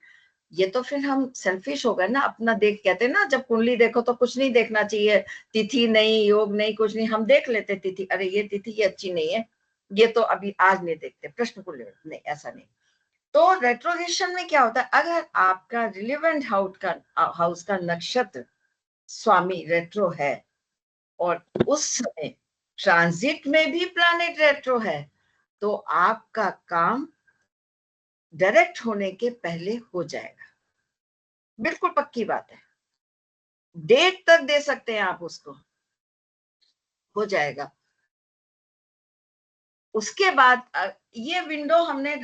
Speaker 1: ये तो फिर हम सेल्फिश हो गए ना, अपना देख, कहते ना जब कुंडली देखो तो कुछ नहीं देखना चाहिए, तिथि नहीं, योग नहीं, कुछ नहीं, हम देख लेते तिथि, अरे ये तिथि ये अच्छी नहीं है, ये तो अभी आज नहीं देखते, प्रश्न कुंडली नहीं, ऐसा नहीं। तो रेट्रोगेशन में क्या होता है, अगर आपका रिलेवेंट हाउस का नक्षत्र स्वामी रेट्रो है और उस समय ट्रांजिट में भी प्लैनेट रेट्रो है, तो आपका काम डायरेक्ट होने के पहले हो जाएगा, बिल्कुल पक्की बात है। डेट तक दे सकते हैं आप उसको, हो जाएगा। उसके बाद ये विंडो हमने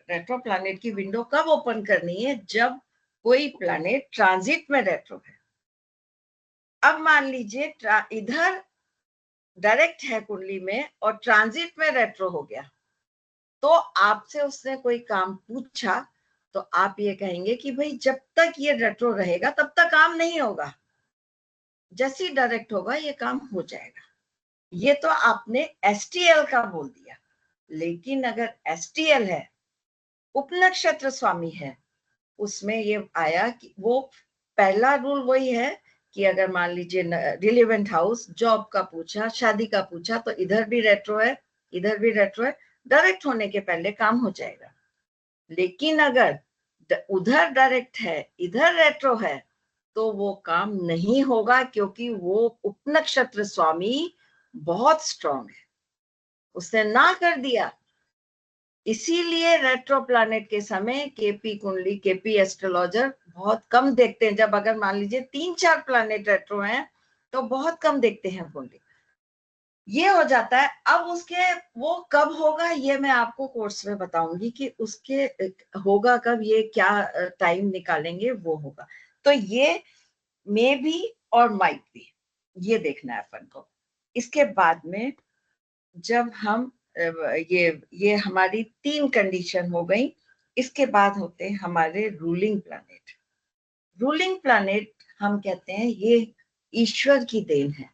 Speaker 1: रेट्रो प्लैनेट की विंडो कब ओपन करनी है, जब कोई प्लैनेट ट्रांजिट में रेट्रो है। अब मान लीजिए इधर डायरेक्ट है कुंडली में और ट्रांजिट में रेट्रो हो गया, तो आपसे उसने कोई काम पूछा तो आप ये कहेंगे कि भाई जब तक ये रेट्रो रहेगा तब तक काम नहीं होगा, जैसे ही डायरेक्ट होगा ये काम हो जाएगा। ये तो आपने एसटीएल का बोल दिया, लेकिन अगर एसटीएल है, उपनक्षत्र स्वामी है, उसमें ये आया कि वो पहला रूल वही है कि अगर मान लीजिए रिलेवेंट हाउस जॉब का पूछा, शादी का पूछा, तो इधर भी रेट्रो है, इधर भी रेट्रो है, डायरेक्ट होने के पहले काम हो जाएगा। लेकिन अगर उधर डायरेक्ट है, इधर रेट्रो है, तो वो काम नहीं होगा, क्योंकि वो उपनक्षत्र स्वामी बहुत स्ट्रांग है, उसने ना कर दिया। इसीलिए रेट्रो प्लैनेट के समय केपी कुंडली, केपी एस्ट्रोलॉजर बहुत कम देखते हैं। जब अगर मान लीजिए 3-4 प्लैनेट रेट्रो हैं तो बहुत कम देखते हैं कुंडली, ये हो जाता है। अब उसके वो कब होगा ये मैं आपको कोर्स में बताऊंगी कि उसके होगा कब, ये क्या टाइम निकालेंगे वो होगा। तो ये मे भी और माइट भी, ये देखना है अपन को। इसके बाद में जब हम ये हमारी 3 कंडीशन हो गई, इसके बाद होते हैं हमारे रूलिंग प्लैनेट। रूलिंग प्लैनेट हम कहते हैं ये ईश्वर की देन है।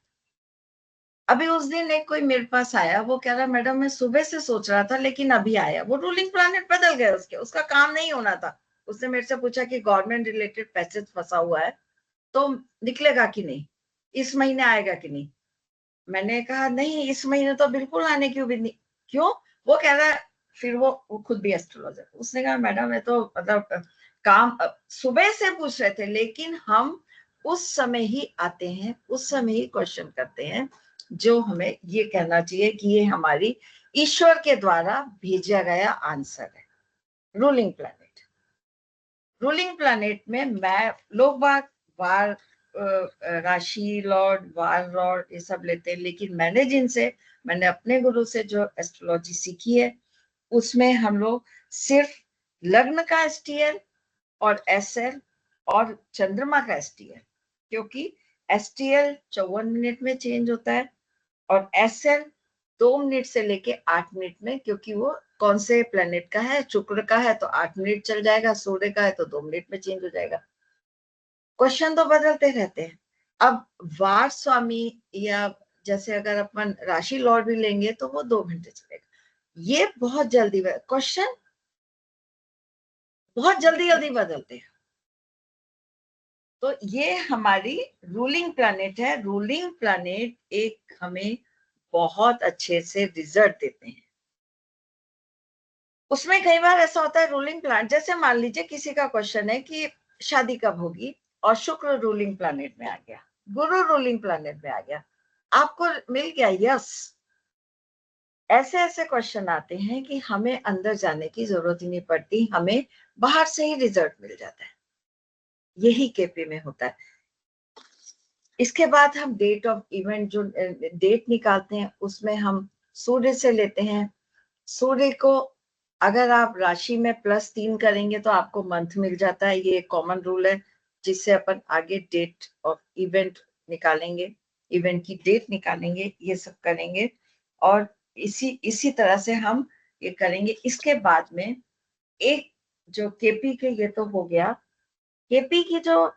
Speaker 1: अभी उस दिन एक कोई मेरे पास आया, वो कह रहा मैडम मैं सुबह से सोच रहा था लेकिन अभी आया, वो रूलिंग प्लैनेट बदल गया, उसका काम नहीं होना था। उसने मेरे से पूछा कि गवर्नमेंट रिलेटेड पैसेज फंसा हुआ है तो निकलेगा कि नहीं, इस महीने आएगा कि नहीं। मैंने कहा नहीं, इस महीने तो बिल्कुल आने की उम्मीद नहीं। क्यों? वो कह रहा है, फिर वो खुद भी एस्ट्रोलॉजर, उसने कहा मैडम ये तो मतलब काम सुबह से पूछ रहे थे, लेकिन हम उस समय ही आते हैं, उस समय ही क्वेश्चन करते हैं जो हमें ये कहना चाहिए कि ये हमारी ईश्वर के द्वारा भेजा गया आंसर है। रूलिंग प्लैनेट, रूलिंग प्लैनेट में मैं लोग वार राशि लॉर्ड, वार लॉर्ड ये सब लेते हैं, लेकिन मैंने अपने गुरु से जो एस्ट्रोलॉजी सीखी है उसमें हम लोग सिर्फ लग्न का एसटीएल और एसएल और चंद्रमा का एसटीएल, क्योंकि एसटीएल 54 मिनट में चेंज होता है और एसएल 2 मिनट से लेके 8 मिनट में, क्योंकि वो कौन से प्लेनेट का है, शुक्र का है तो 8 मिनट चल जाएगा, सूर्य का है तो 2 मिनट में चेंज हो जाएगा। क्वेश्चन तो बदलते रहते हैं। अब वार स्वामी या जैसे अगर अपन राशि लॉर्ड भी लेंगे तो वो 2 घंटे चलेगा। ये बहुत जल्दी क्वेश्चन बहुत जल्दी बदलते हैं। तो ये हमारी रूलिंग प्लैनेट है। रूलिंग प्लैनेट एक हमें बहुत अच्छे से रिजल्ट देते हैं। उसमें कई बार ऐसा होता है रूलिंग प्लैनेट, जैसे मान लीजिए किसी का क्वेश्चन है कि शादी कब होगी और शुक्र रूलिंग प्लैनेट में आ गया, गुरु रूलिंग प्लैनेट में आ गया, आपको मिल गया यस। ऐसे ऐसे क्वेश्चन आते हैं कि हमें अंदर जाने की जरूरत ही नहीं पड़ती, हमें बाहर से ही रिजल्ट मिल जाता है। यही केपी में होता है। इसके बाद हम डेट ऑफ इवेंट जो डेट निकालते हैं उसमें हम सूर्य से लेते हैं। सूर्य को अगर आप राशि में +3 करेंगे तो आपको मंथ मिल जाता है, ये कॉमन रूल है जिससे अपन आगे डेट ऑफ इवेंट निकालेंगे, इवेंट की डेट निकालेंगे, ये सब करेंगे और इसी तरह से हम ये करेंगे। इसके बाद में एक जो केपी के ये तो हो गया। केपी की जो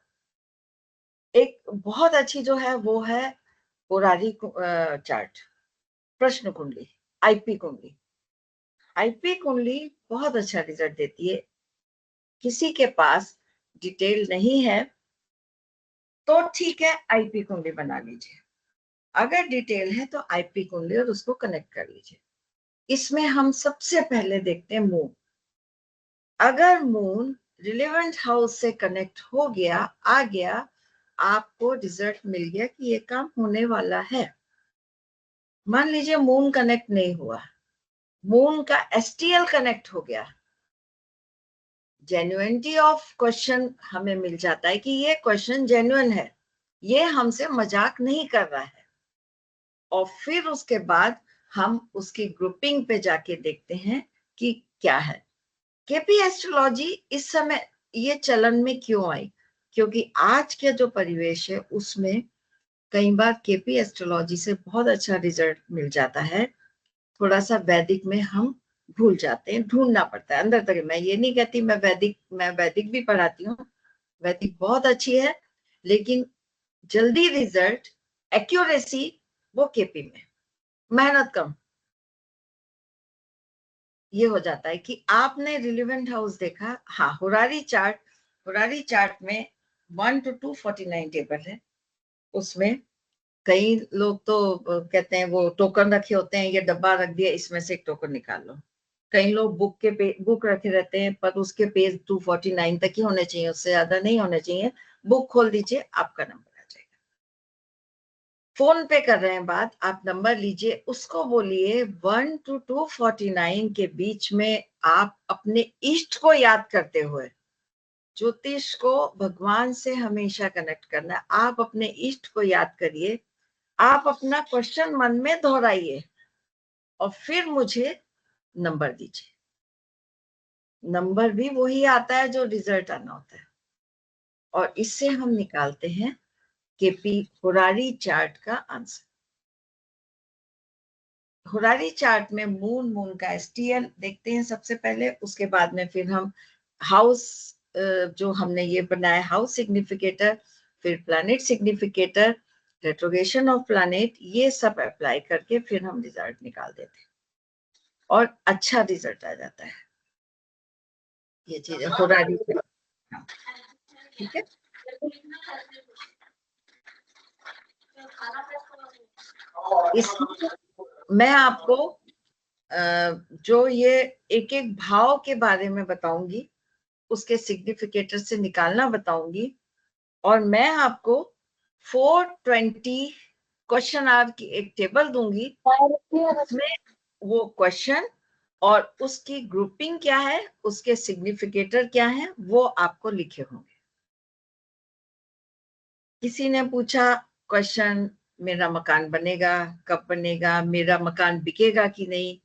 Speaker 1: एक बहुत अच्छी जो है वो है होरारी चार्ट, प्रश्न कुंडली, आईपी कुंडली। आईपी कुंडली बहुत अच्छा रिजल्ट देती है। किसी के पास डिटेल नहीं है तो ठीक है, आईपी कुंडली बना लीजिए। अगर डिटेल है तो आईपी कुंडली और उसको कनेक्ट कर लीजिए। इसमें हम सबसे पहले देखते हैं मून। अगर मून रिलेवेंट हाउस से कनेक्ट हो गया, आ गया, आपको रिजल्ट मिल गया कि ये काम होने वाला है। मान लीजिए मून कनेक्ट नहीं हुआ, मून का एसटीएल कनेक्ट हो गया, जेन्युइनिटी ऑफ क्वेश्चन हमें मिल जाता है कि ये क्वेश्चन जेन्युइन है, ये हमसे मजाक नहीं कर रहा है। और फिर उसके बाद हम उसकी ग्रुपिंग पे जाके देखते हैं कि क्या है। केपी एस्ट्रोलॉजी इस समय ये चलन में क्यों आई? क्योंकि आज के जो परिवेश है उसमें कई बार केपी एस्ट्रोलॉजी से बहुत अच्छा रिजल्ट मिल जाता है, थोड़ा सा वैदिक में हम भूल जाते हैं, ढूंढना पड़ता है अंदर तक। मैं ये नहीं कहती मैं वैदिक भी पढ़ाती हूँ, वैदिक बहुत अच्छी है, लेकिन जल्दी रिजल्ट, एक्यूरेसी वो केपी में, मेहनत कम। ये हो जाता है कि आपने रिलेवेंट हाउस देखा, हाँ होरारी चार्ट में 1 to 249 टेबल है। उसमें कई लोग तो कहते हैं वो टोकन रखे होते हैं, ये डब्बा रख दिया, इसमें से एक टोकन निकाल लो। कई लोग बुक रखे रहते हैं, पर उसके पेज 249 तक ही होने चाहिए, उससे ज्यादा नहीं होने चाहिए। बुक खोल दीजिए, आपका नंबर आ जाएगा। फोन पे कर रहे हैं बात, आप नंबर लीजिए, उसको बोलिए 1 to 249 के बीच में आप अपने इष्ट को याद करते हुए, ज्योतिष को भगवान से हमेशा कनेक्ट करना है। आप अपने इष्ट को याद करिए, आप अपना क्वेश्चन मन में दोहराइए और फिर मुझे नंबर दीजिए। नंबर भी वही आता है जो रिजल्ट आना होता है, और इससे हम निकालते हैं केपी होरारी चार्ट का आंसर। होरारी चार्ट में मून का एसटीएल देखते हैं सबसे पहले, उसके बाद में फिर हम हाउस जो हमने ये बनाया हाउस सिग्निफिकेटर, फिर प्लैनेट सिग्निफिकेटर, रेट्रोगेशन ऑफ प्लैनेट, ये सब अप्लाई करके फिर हम रिजल्ट निकाल देते हैं और अच्छा रिजल्ट आ जाता है। ये चीज होरारी ठीक है। इसमें मैं आपको जो ये एक एक भाव के बारे में बताऊंगी, उसके सिग्निफिकेटर से निकालना बताऊंगी, और मैं आपको 420 क्वेश्चन आवर की एक टेबल दूंगी, उसमें वो क्वेश्चन और उसकी ग्रुपिंग क्या है, उसके सिग्निफिकेटर क्या है, वो आपको लिखे होंगे। किसी ने पूछा क्वेश्चन, मेरा मकान बनेगा, कब बनेगा, मेरा मकान बिकेगा कि नहीं,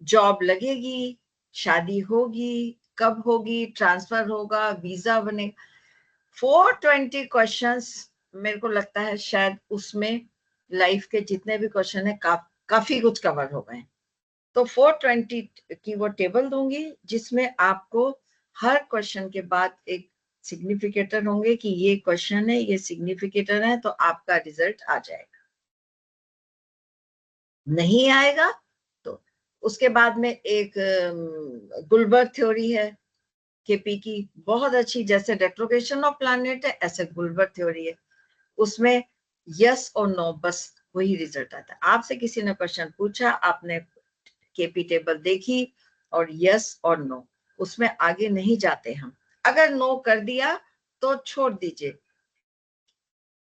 Speaker 1: जॉब लगेगी, शादी होगी, कब होगी, ट्रांसफर होगा, वीजा बनेगा। 420 क्वेश्चंस, मेरे को लगता है शायद उसमें लाइफ के जितने भी क्वेश्चन है काफी कुछ कवर हो गए। तो 420 की वो टेबल दूंगी जिसमें आपको हर क्वेश्चन के बाद एक सिग्निफिकेटर होंगे कि ये क्वेश्चन है, ये सिग्निफिकेटर है, तो आपका रिजल्ट आ जाएगा। नहीं आएगा तो उसके बाद में एक गुलबर्ग थ्योरी है केपी की, बहुत अच्छी, जैसे रेट्रोगेशन ऑफ प्लैनेट है ऐसे गुलबर्ग थ्योरी है। उसमें यस और नो, बस वही रिजल्ट आता है। आपसे किसी ने क्वेश्चन पूछा, आपने केपी टेबल देखी और यस और नो, उसमें आगे नहीं जाते हम। अगर नो कर दिया तो छोड़ दीजिए।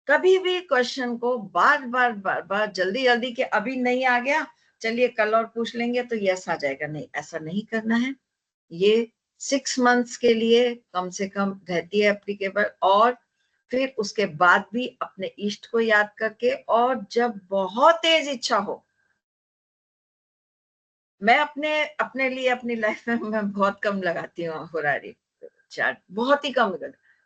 Speaker 1: कभी भी क्वेश्चन को बार बार जल्दी के अभी नहीं आ गया, चलिए कल और पूछ लेंगे तो यस आ जाएगा, नहीं, ऐसा नहीं करना है। ये 6 मंथ्स के लिए कम से कम रहती है एप्लीकेबल, और फिर उसके बाद भी अपने इष्ट को याद करके, और जब बहुत तेज इच्छा हो, मैं अपने लिए अपनी लाइफ में मैं बहुत कम लगाती हूँ होरारी चार्ट, बहुत ही कम,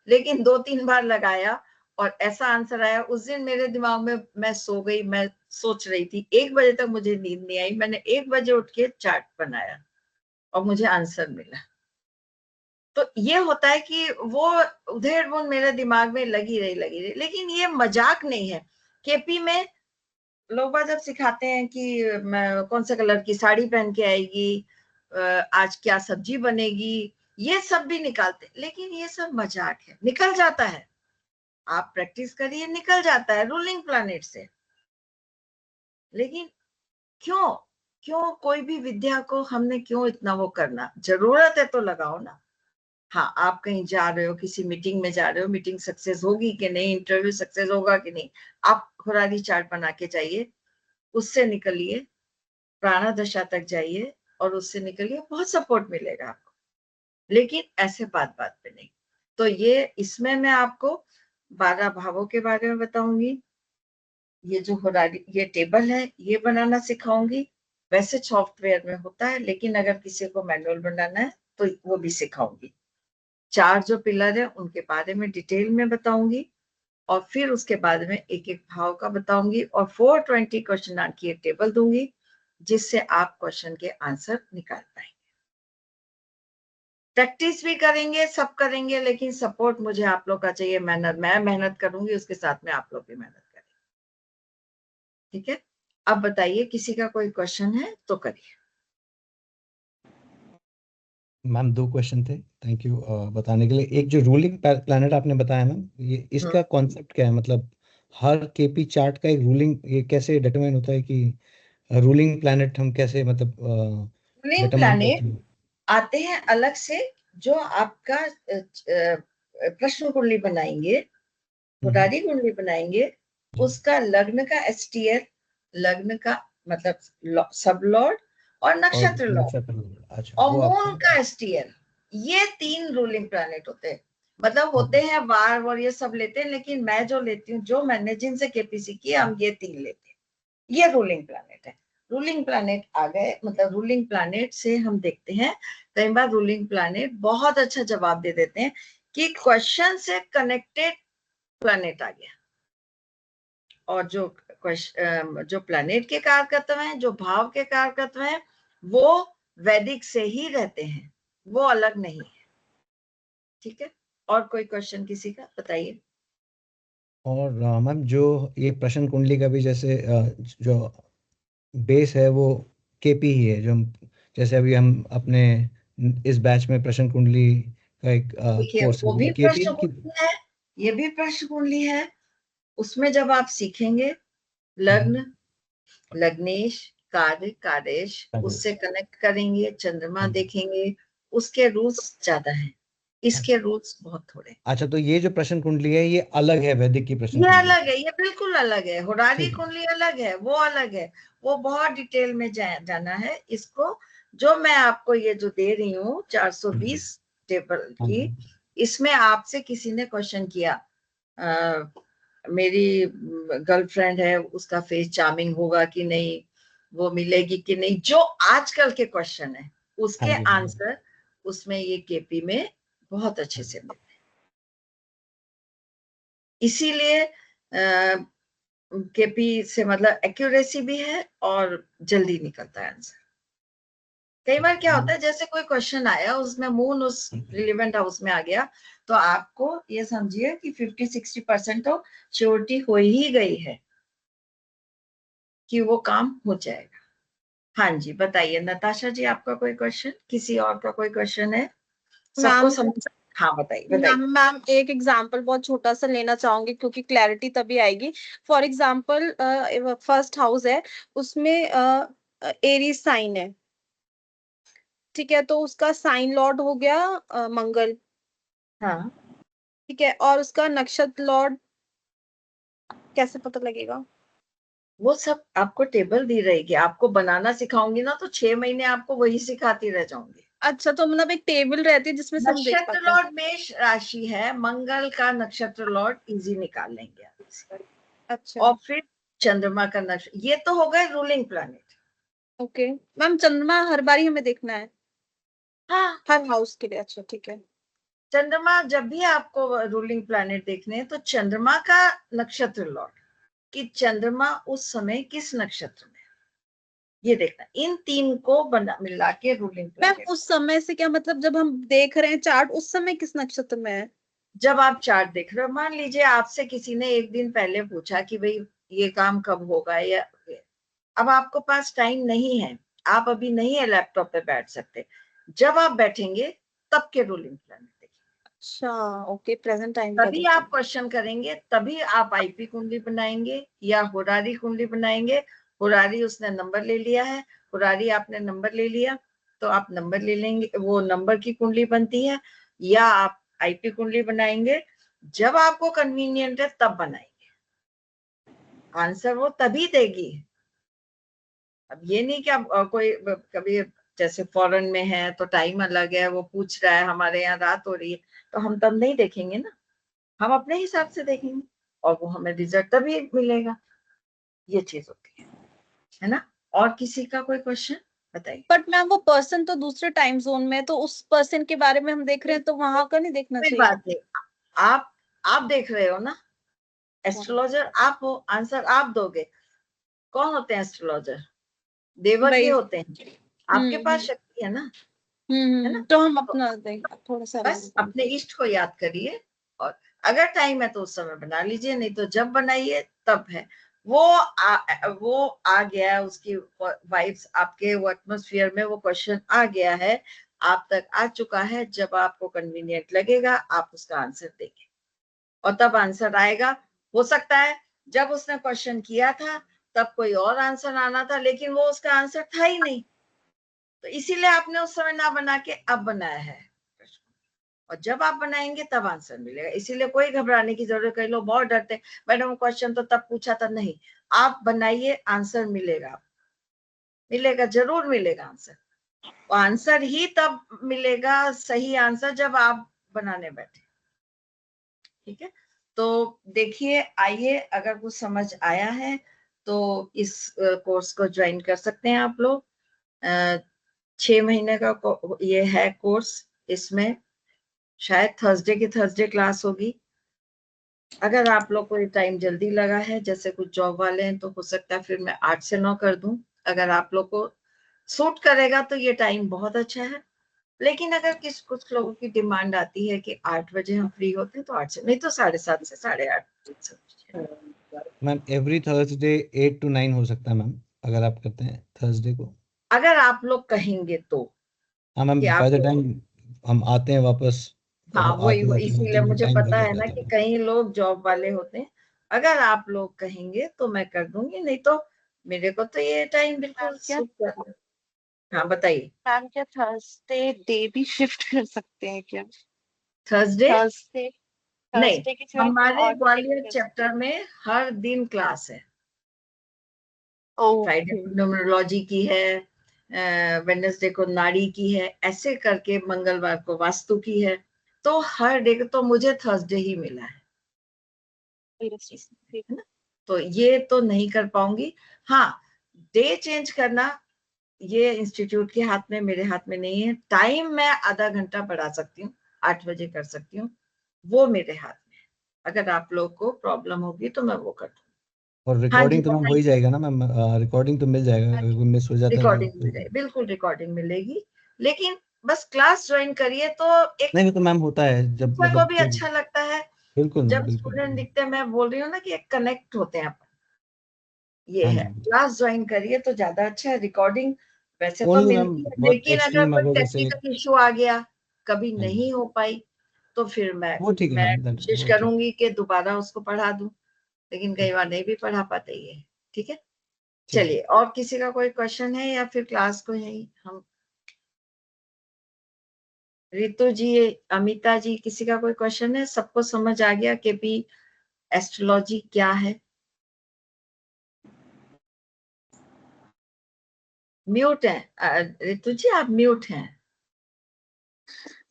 Speaker 1: लेकिन 2-3 बार लगाया और ऐसा आंसर आया। उस दिन मेरे दिमाग में, मैं सो गई, मैं सोच रही थी, 1 बजे तक मुझे नींद नहीं आई, मैंने 1 बजे उठ के चार्ट बनाया और मुझे आंसर मिला। तो ये होता है कि वो उधेड़ बुन मेरे दिमाग में लगी रही, लेकिन ये मजाक नहीं है। केपी में लोग बात जब सिखाते हैं कि कौन सा कलर की साड़ी पहन के आएगी, आज क्या सब्जी बनेगी, ये सब भी निकालते, लेकिन ये सब मजाक है, निकल जाता है। आप प्रैक्टिस करिए, निकल जाता है रूलिंग प्लैनेट से। लेकिन क्यों क्यों कोई भी विद्या को हमने क्यों इतना वो करना? जरूरत है तो लगाओ ना। हाँ, आप कहीं जा रहे हो, किसी मीटिंग में जा रहे हो, मीटिंग सक्सेस होगी कि नहीं, इंटरव्यू सक्सेस होगा कि नहीं, आप खुरारी चार्ट बना के जाइए, उससे निकलिए, प्राणा दशा तक जाइए और उससे निकलिए, बहुत सपोर्ट मिलेगा आपको। लेकिन ऐसे बात बात पे नहीं। तो ये इसमें मैं आपको 12 भावों के बारे में बताऊंगी। ये जो खुरारी, ये टेबल है, ये बनाना सिखाऊंगी। वैसे सॉफ्टवेयर में होता है, लेकिन अगर किसी को मैनुअल बनाना है तो वो भी सिखाऊंगी। 4 जो पिलर है उनके बारे में डिटेल में बताऊंगी, और फिर उसके बाद में एक एक भाव का बताऊंगी, और 420 क्वेश्चन की एक टेबल दूंगी, जिससे आप क्वेश्चन के आंसर निकाल पाएंगे। प्रैक्टिस भी करेंगे, सब करेंगे, लेकिन सपोर्ट मुझे आप लोग का चाहिए। मेहनत, मैं मेहनत करूंगी, उसके साथ में आप लोग भी मेहनत करें। ठीक है, अब बताइए, किसी का कोई क्वेश्चन है तो करिए।
Speaker 12: मैम 2 क्वेश्चन थे, थैंक यू बताने के लिए। एक जो रूलिंग प्लैनेट आपने बताया मैम, ये इसका कॉन्सेप्ट क्या है? मतलब हर केपी चार्ट का एक रूलिंग, ये कैसे डिटरमाइन होता है कि रूलिंग प्लैनेट हम कैसे मतलब
Speaker 1: रूलिंग
Speaker 12: डिटरमाइन करते
Speaker 1: प्लैनेट
Speaker 12: हैं?
Speaker 1: आते हैं अलग से, जो आपका प्रश्न कुंडली बनाएंगे, खुरारी कुंडली बनाएंगे, उसका लग्न का एसटीएल, लग्न का मतलब सब लॉर्ड, और नक्षत्र लॉर्ड,
Speaker 12: अच्छा,
Speaker 1: और
Speaker 12: वो
Speaker 1: मून
Speaker 12: आपको
Speaker 1: का एसटीएल, ये 3 रूलिंग प्लैनेट होते हैं। मतलब होते हैं वार और ये सब लेते हैं, लेकिन मैं जो लेती हूँ, जो मैंने जिनसे केपीसी की, हम ये 3 लेते हैं। ये रूलिंग प्लैनेट है। रूलिंग प्लैनेट आ गए, मतलब रूलिंग प्लैनेट से हम देखते हैं, कई बार रूलिंग प्लैनेट बहुत अच्छा जवाब दे देते हैं कि क्वेश्चन से कनेक्टेड प्लैनेट आ गया, और जो प्लैनेट के कारकत्व हैं, जो भाव के कारकत्व हैं, वो वैदिक से ही रहते हैं, वो अलग नहीं है। ठीक है, और कोई क्वेश्चन किसी का बताइए।
Speaker 12: और मैम जो ये प्रश्न कुंडली का भी जैसे जो बेस है वो केपी ही है, जो हम जैसे अभी हम अपने इस बैच में प्रश्न कुंडली का एक
Speaker 1: देखिए,
Speaker 12: कोर्स है,
Speaker 1: वो
Speaker 12: वो
Speaker 1: भी
Speaker 12: भी केपी
Speaker 1: प्रश्न
Speaker 12: की।
Speaker 1: कुंडली है, ये भी प्रश्न कुंडली है। उसमें जब आप सीखेंगे लग्न, लग्नेश, कार्य, कारेश, उससे कनेक्ट करेंगे, चंद्रमा देखेंगे, उसके रूल्स ज्यादा हैं, इसके रूल्स बहुत थोड़े हैं।
Speaker 12: अच्छा, तो ये जो प्रश्न कुंडली है ये अलग है वैदिक की प्रश्न
Speaker 1: ये
Speaker 12: कुंडली
Speaker 1: अलग है, ये बिल्कुल अलग है। हुरारी
Speaker 12: ठीक है।
Speaker 1: कुंडली अलग है, वो अलग है, वो बहुत डिटेल में जाना है। इसको जो मैं आपको ये जो दे रही हूँ 420 टेबल की, इसमें आपसे किसी ने क्वेश्चन किया, मेरी गर्लफ्रेंड है, उसका फेस चार्मिंग होगा कि नहीं, वो मिलेगी कि नहीं, जो आजकल के क्वेश्चन है, उसके आंसर उसमें ये केपी में बहुत अच्छे से मिलते हैं। इसीलिए केपी से मतलब एक्यूरेसी भी है और जल्दी निकलता है आंसर। कई बार क्या होता है, जैसे कोई क्वेश्चन आया, उसमें मून उस रिलेवेंट हाउस में आ गया, तो आपको ये समझिए कि 50-60% तो श्योरिटी हो ही गई है कि वो काम हो जाएगा। हाँ जी, बताइए नताशा जी, आपका कोई क्वेश्चन, किसी और का कोई क्वेश्चन है? सबको
Speaker 11: मैम,
Speaker 1: समझ? हाँ, बताइए।
Speaker 11: मैम एक एग्जांपल बहुत छोटा सा लेना चाहूंगी, क्योंकि क्लैरिटी तभी आएगी। फॉर एग्जांपल फर्स्ट हाउस है, उसमें एरीज साइन है, ठीक है, तो उसका साइन लॉर्ड हो गया मंगल।
Speaker 1: हाँ,
Speaker 11: ठीक है, और उसका नक्षत्र लॉर्ड कैसे पता लगेगा?
Speaker 1: वो सब आपको टेबल दी रहेगी, आपको बनाना सिखाऊंगी ना, तो 6 महीने आपको वही सिखाती रह जाऊंगी।
Speaker 11: अच्छा, तो मतलब एक टेबल रहती है जिसमें से हम देख
Speaker 1: नक्षत्र
Speaker 11: पाते हैं।
Speaker 1: लॉर्ड मेष राशि है, मंगल का नक्षत्र लॉर्ड इजी निकाल लेंगे आप।
Speaker 11: अच्छा,
Speaker 1: और फिर चंद्रमा का नक्षत्र, ये तो हो गए रूलिंग प्लैनेट।
Speaker 11: ओके मैम, चंद्रमा हर बारी हमें देखना है?
Speaker 1: हाँ,
Speaker 11: हर हाउस के लिए? अच्छा, ठीक है।
Speaker 1: चंद्रमा जब भी आपको रूलिंग प्लैनेट देखने हैं, तो चंद्रमा का नक्षत्र लॉर्ड, कि चंद्रमा उस समय किस नक्षत्र में, ये देखना, इन 3 को बना मिला के रूलिंग
Speaker 11: मैम
Speaker 1: प्लैनेट।
Speaker 11: उस समय से क्या मतलब, जब हम देख रहे हैं चार्ट उस समय किस नक्षत्र में है?
Speaker 1: जब आप चार्ट देख रहे हो, मान लीजिए आपसे किसी ने एक दिन पहले पूछा कि भाई ये काम कब होगा, या अब आपको पास टाइम नहीं है, आप अभी नहीं है लैपटॉप पे बैठ सकते, जब आप बैठेंगे तब के रूलिंग प्लैनेट देखिए।
Speaker 11: अच्छा, ओके, प्रेजेंट टाइम का
Speaker 1: तभी आप क्वेश्चन करेंगे, तभी आप आईपी कुंडली बनाएंगे या होरारी कुंडली बनाएंगे। होरारी उसने नंबर ले लिया है, होरारी आपने नंबर ले लिया तो आप नंबर ले लेंगे, वो नंबर की कुंडली बनती है, या आप आईपी कुंडली बनाएंगे, जब आपको कन्वीनियंट है तब बनाएंगे, आंसर वो तभी देगी। अब ये नहीं कि अब कोई कभी जैसे फॉरेन में है तो टाइम अलग है, वो पूछ रहा है, हमारे यहाँ रात हो रही है, तो हम तब नहीं देखेंगे ना, हम अपने हिसाब से देखेंगे और वो हमें रिजल्ट तभी मिलेगा। ये चीज होती है ना। और किसी का कोई क्वेश्चन बताइए।
Speaker 11: बट मैम वो पर्सन तो दूसरे टाइम जोन में है, तो उस पर्सन के बारे में हम देख रहे हैं तो वहां का नहीं देखना
Speaker 1: कोई
Speaker 11: चाहिए?
Speaker 1: बात नहीं, आप देख रहे हो ना, एस्ट्रोलॉजर आप हो, आंसर आप दोगे। कौन होते हैं एस्ट्रोलॉजर? देवज्ञ होते हैं, आपके पास शक्ति है ना, है ना।
Speaker 11: तो हम अपना थोड़ा सा
Speaker 1: बस अपने इष्ट को याद करिए, और अगर टाइम है तो उस समय बना लीजिए, नहीं तो जब बनाइए तब है। वो आ गया, उसकी वाइब्स आपके वो एटमॉस्फेयर में वो क्वेश्चन आ गया है, आप तक आ चुका है, जब आपको कन्वीनियंट लगेगा आप उसका आंसर देंगे, और तब आंसर आएगा। हो सकता है जब उसने क्वेश्चन किया था तब कोई और आंसर आना था, लेकिन वो उसका आंसर था ही नहीं, तो इसीलिए आपने उस समय ना बना के अब बनाया है, और जब आप बनाएंगे तब आंसर मिलेगा। इसीलिए कोई घबराने की जरूरत, कई लोग बहुत डरते हैं, मैडम क्वेश्चन तो तब पूछा था, नहीं, आप बनाइए, आंसर मिलेगा, मिलेगा, जरूर मिलेगा आंसर। आंसर ही तब मिलेगा, सही आंसर, जब आप बनाने बैठे। ठीक है, तो देखिए, आइए, अगर कुछ समझ आया है तो इस कोर्स को ज्वाइन कर सकते हैं आप लोग। 6 महीने का ये है कोर्स, इसमें शायद थर्सडे की थर्सडे क्लास होगी। अगर आप लोग को ये टाइम जल्दी लगा है, जैसे कुछ जॉब वाले हैं, तो हो सकता है फिर मैं 8 से 9 कर दूं। अगर आप लोग को सूट करेगा तो ये टाइम बहुत अच्छा है, लेकिन अगर कुछ लोगों की डिमांड आती है कि 8 बजे हम फ्री होते हैं तो 8 से, नहीं तो 7:30 से 8:30।
Speaker 12: मैम एवरी थर्सडे 8 to 9 हो सकता है मैम, अगर आप करते हैं थर्सडे को।
Speaker 1: अगर आप लोग कहेंगे तो।
Speaker 12: हाँ मैम, बाय द टाइम हम आते हैं वापस,
Speaker 1: हाँ, वही इसीलिए मुझे
Speaker 12: टाइम
Speaker 1: पता
Speaker 12: लग
Speaker 1: है ना
Speaker 12: जाता
Speaker 1: कि
Speaker 12: है।
Speaker 1: कई लोग जॉब वाले होते हैं। अगर आप लोग कहेंगे तो मैं कर दूंगी, नहीं तो मेरे को तो ये टाइम बिल्कुल सूट कर रहा है। हाँ बताइए।
Speaker 3: मैम क्या थर्सडे डे भी शिफ्ट कर सकते हैं क्या?
Speaker 1: थर्सडे
Speaker 3: थर्सडे
Speaker 1: नहीं,
Speaker 3: थर्सडे की जगह कोई
Speaker 1: हमारे
Speaker 3: और
Speaker 1: ग्वालियर
Speaker 3: शिफ्ट कर
Speaker 1: चैप्टर में हर दिन क्लास है। Friday
Speaker 3: okay.
Speaker 1: को न्यूमरोलॉजी की है, वेडनेसडे को नाड़ी की है, ऐसे करके मंगलवार को वास्तु की है, तो हर डे तो मुझे थर्सडे ही मिला है ना, तो ये तो नहीं कर पाऊंगी। हाँ, डे चेंज करना ये इंस्टीट्यूट के हाथ में, मेरे हाथ में नहीं है। टाइम मैं आधा घंटा बढ़ा सकती हूँ, 8 बजे कर सकती हूँ, वो मेरे हाथ में है। अगर आप लोग को प्रॉब्लम होगी तो मैं वो कर दूंगी।
Speaker 12: और
Speaker 1: हाँ जी
Speaker 12: रिकॉर्डिंग तो मैम हो ही जाएगा ना मैम, रिकॉर्डिंग तो मिल जाएगा, अगर कोई मिस हो जाता है
Speaker 1: रिकॉर्डिंग
Speaker 12: तो।
Speaker 1: मिल जाएगी, बिल्कुल रिकॉर्डिंग मिलेगी, लेकिन बस क्लास ज्वाइन करिए तो एक
Speaker 12: नहीं, वो तो मैम होता है जब
Speaker 1: टीचर को
Speaker 12: मतलब
Speaker 1: भी
Speaker 12: कोई।
Speaker 1: अच्छा लगता है
Speaker 12: बिल्कुल मैम,
Speaker 1: जब
Speaker 12: बिल्कुल।
Speaker 1: स्टूडेंट दिखते हैं। मैं बोल रही हूँ ना कि एक कनेक्ट होते हैं अपन, ये
Speaker 12: हाँ
Speaker 1: है।
Speaker 12: जी।
Speaker 1: क्लास ज्वाइन करिए तो ज्यादा अच्छा है। रिकॉर्डिंग वैसे तो
Speaker 12: ओनली मैम
Speaker 1: मिलती है,
Speaker 12: बहुत
Speaker 1: लेकिन अगर
Speaker 12: एक्सट्रीम
Speaker 1: कोई
Speaker 12: अगर जैसे।
Speaker 1: टेक्निकल इशू आ गया, कभी
Speaker 12: हाँ जी,
Speaker 1: नहीं हो पाई, तो फिर मैं
Speaker 12: वो ठीक है
Speaker 1: मैं
Speaker 12: मैम,
Speaker 1: कोशिश
Speaker 12: वो ठीक।
Speaker 1: करूंगी कि दोबारा उसको पढ़ा दूं, लेकिन कई बार नहीं भी पढ़ा पाते ये। ठीक है,
Speaker 12: ठीक है।
Speaker 1: चलिए, और किसी का कोई क्वेश्चन है या फिर क्लास को यही हम। रितु जी, अमिता जी, किसी का कोई क्वेश्चन है? सबको समझ आ गया केपी एस्ट्रोलॉजी क्या है? म्यूट है रितु जी, आप म्यूट हैं।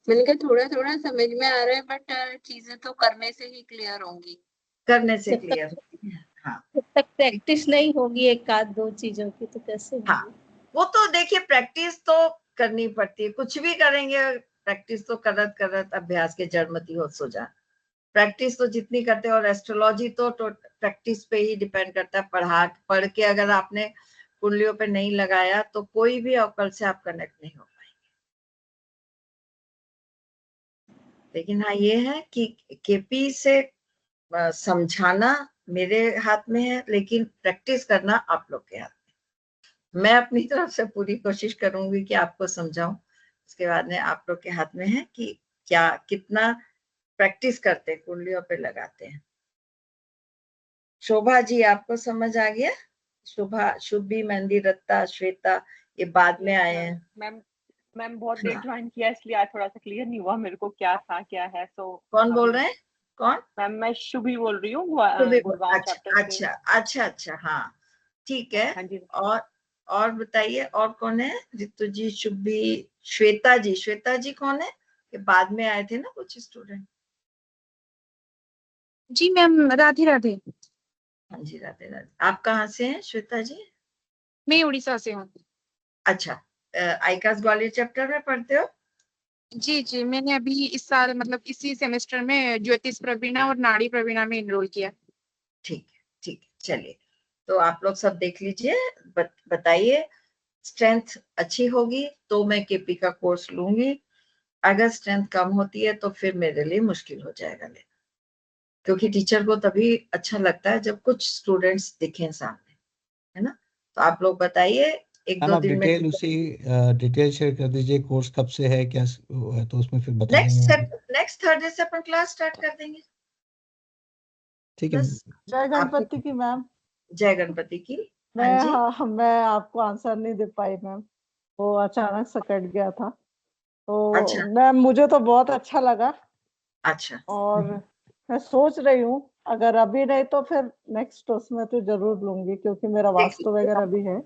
Speaker 6: मैंने कहा थोड़ा थोड़ा समझ में आ रहा है, बट चीजें तो करने से ही क्लियर होंगी।
Speaker 1: करने से
Speaker 10: जब
Speaker 1: क्लियर होती है। हाँ
Speaker 10: जब तक प्रैक्टिस नहीं होगी एक आध दो चीजों की तो कैसे
Speaker 1: हाँ,
Speaker 10: होगी?
Speaker 1: वो तो देखिए, प्रैक्टिस तो करनी पड़ती है, कुछ भी करेंगे प्रैक्टिस तो करत करत अभ्यास के जड़मति हो सो जा। प्रैक्टिस तो जितनी करते हैं, और एस्ट्रोलॉजी तो प्रैक्टिस पे ही डिपेंड करता है। पढ़ के अगर आपने कुंडलियों पे नहीं लगाया तो कोई भी ऑकल्ट से आप कनेक्ट नहीं हो पाएंगे। लेकिन हाँ ये है कि केपी से समझाना मेरे हाथ में है, लेकिन प्रैक्टिस करना आप लोग के हाथ में। मैं अपनी तरफ से पूरी कोशिश करूंगी कि आपको समझाऊं, उसके बाद में आप लोग के हाथ में है कि क्या कितना प्रैक्टिस करते हैं, कुंडलियों पे लगाते हैं। शोभा जी आपको समझ आ गया? शोभा, शुभी, मेहंदी, रत्ता, श्वेता ये बाद में आए हैं।
Speaker 3: मैम बहुत लेट ज्वाइन किया इसलिए आज थोड़ा सा क्लियर नहीं हुआ मेरे को क्या था क्या है। सो
Speaker 1: कौन बोल रहे हैं? कौन?
Speaker 3: मैम मैं शुभी बोल रही हूँ
Speaker 1: शुभी,
Speaker 3: गुड़गांव चैप्टर से।
Speaker 1: अच्छा हाँ ठीक है।
Speaker 3: हाँ जी।
Speaker 1: और बताइए और कौन है? रितु जी, शुभी, श्वेता जी कौन है? ये बाद में आए थे ना कुछ स्टूडेंट।
Speaker 11: जी मैम, राधे राधे।
Speaker 1: हाँ जी राधे राधे। आप कहाँ से हैं श्वेता जी?
Speaker 11: मैं उड़ीसा से हूँ।
Speaker 1: अच्छा, आईकास ग्वालियर चैप्टर में पढ़ते हो?
Speaker 11: जी मैंने अभी इस साल मतलब इसी सेमेस्टर में ज्योतिष प्रवीणा और नाड़ी प्रवीणा में इनरोल किया।
Speaker 1: ठीक है चलिए, तो आप लोग सब देख लीजिए, बताइए। स्ट्रेंथ अच्छी होगी तो मैं केपी का कोर्स लूंगी, अगर स्ट्रेंथ कम होती है तो फिर मेरे लिए मुश्किल हो जाएगा लेना, क्योंकि टीचर को तभी अच्छा लगता है जब कुछ स्टूडेंट्स दिखें सामने, है ना। तो आप लोग बताइए, एक दो
Speaker 12: आप
Speaker 1: दिन में
Speaker 12: डिटेल शेयर कर दीजिए, कोर्स कब से है क्या है, तो उसमें फिर बता देंगे।
Speaker 1: नेक्स्ट थर्सडे से अपन क्लास स्टार्ट कर देंगे।
Speaker 12: ठीक है।
Speaker 13: जय गणपति की मैम।
Speaker 1: जय गणपति की।
Speaker 13: मैं आपको आंसर नहीं दे पाई मैम, वो अचानक से कट गया था। तो
Speaker 1: अच्छा।
Speaker 13: मैम मुझे तो बहुत अच्छा लगा।
Speaker 1: अच्छा।
Speaker 13: और मैं सोच रही हूँ अगर अभी नहीं तो फिर नेक्स्ट उसमें तो जरूर लूंगी, क्योंकि मेरा वास्तु वगैरह भी है।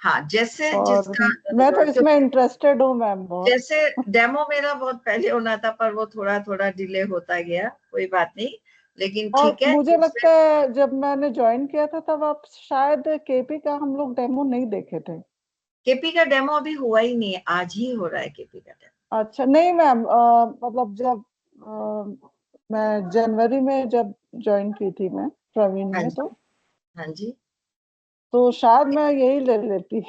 Speaker 1: हाँ, जैसे
Speaker 13: और
Speaker 1: जिसका
Speaker 13: मैं तो इसमें इंटरेस्टेड हूँ मैम बहुत।
Speaker 1: जैसे डेमो मेरा बहुत पहले होना था, पर वो थोड़ा थोड़ा डिले होता गया, कोई बात नहीं, लेकिन
Speaker 13: और
Speaker 1: ठीक है।
Speaker 13: मुझे लगता है जब मैंने ज्वाइन किया था तब आप शायद केपी का हम लोग डेमो नहीं देखे थे।
Speaker 1: केपी का डेमो अभी हुआ ही नहीं है, आज ही हो रहा है केपी का डेमो।
Speaker 13: अच्छा नहीं मैम, मतलब जब मैं जनवरी में जब ज्वाइन की थी मैं प्रवीण में, तो
Speaker 1: हाँ जी
Speaker 13: तो शायद मैं यही ले लेती।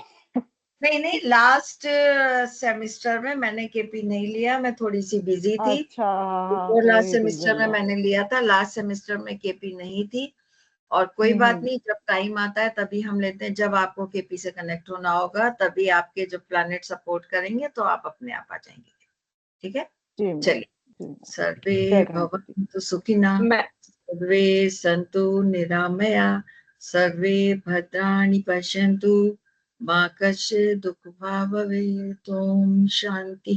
Speaker 1: नहीं, लास्ट सेमेस्टर में मैंने केपी नहीं लिया, मैं थोड़ी सी बिजी थी।
Speaker 13: अच्छा
Speaker 1: तो लास्ट
Speaker 13: वही
Speaker 1: सेमेस्टर में
Speaker 13: रीजन
Speaker 1: मैंने लिया था, लास्ट सेमेस्टर में केपी नहीं थी। और कोई बात नहीं, जब टाइम आता है तभी हम लेते हैं, जब आपको केपी से कनेक्ट होना होगा तभी आपके जो प्लैनेट सपोर्ट करेंगे तो आप अपने आप आ जाएंगे। ठीक है, चलिए। सर्वे भवन्तु सुखिनः, सर्वे सन्तु निरामया, सर्वे भद्राणि पश्यन्तु, मा कश्चित् दुःखभाग् भवेत्। ओम शांति।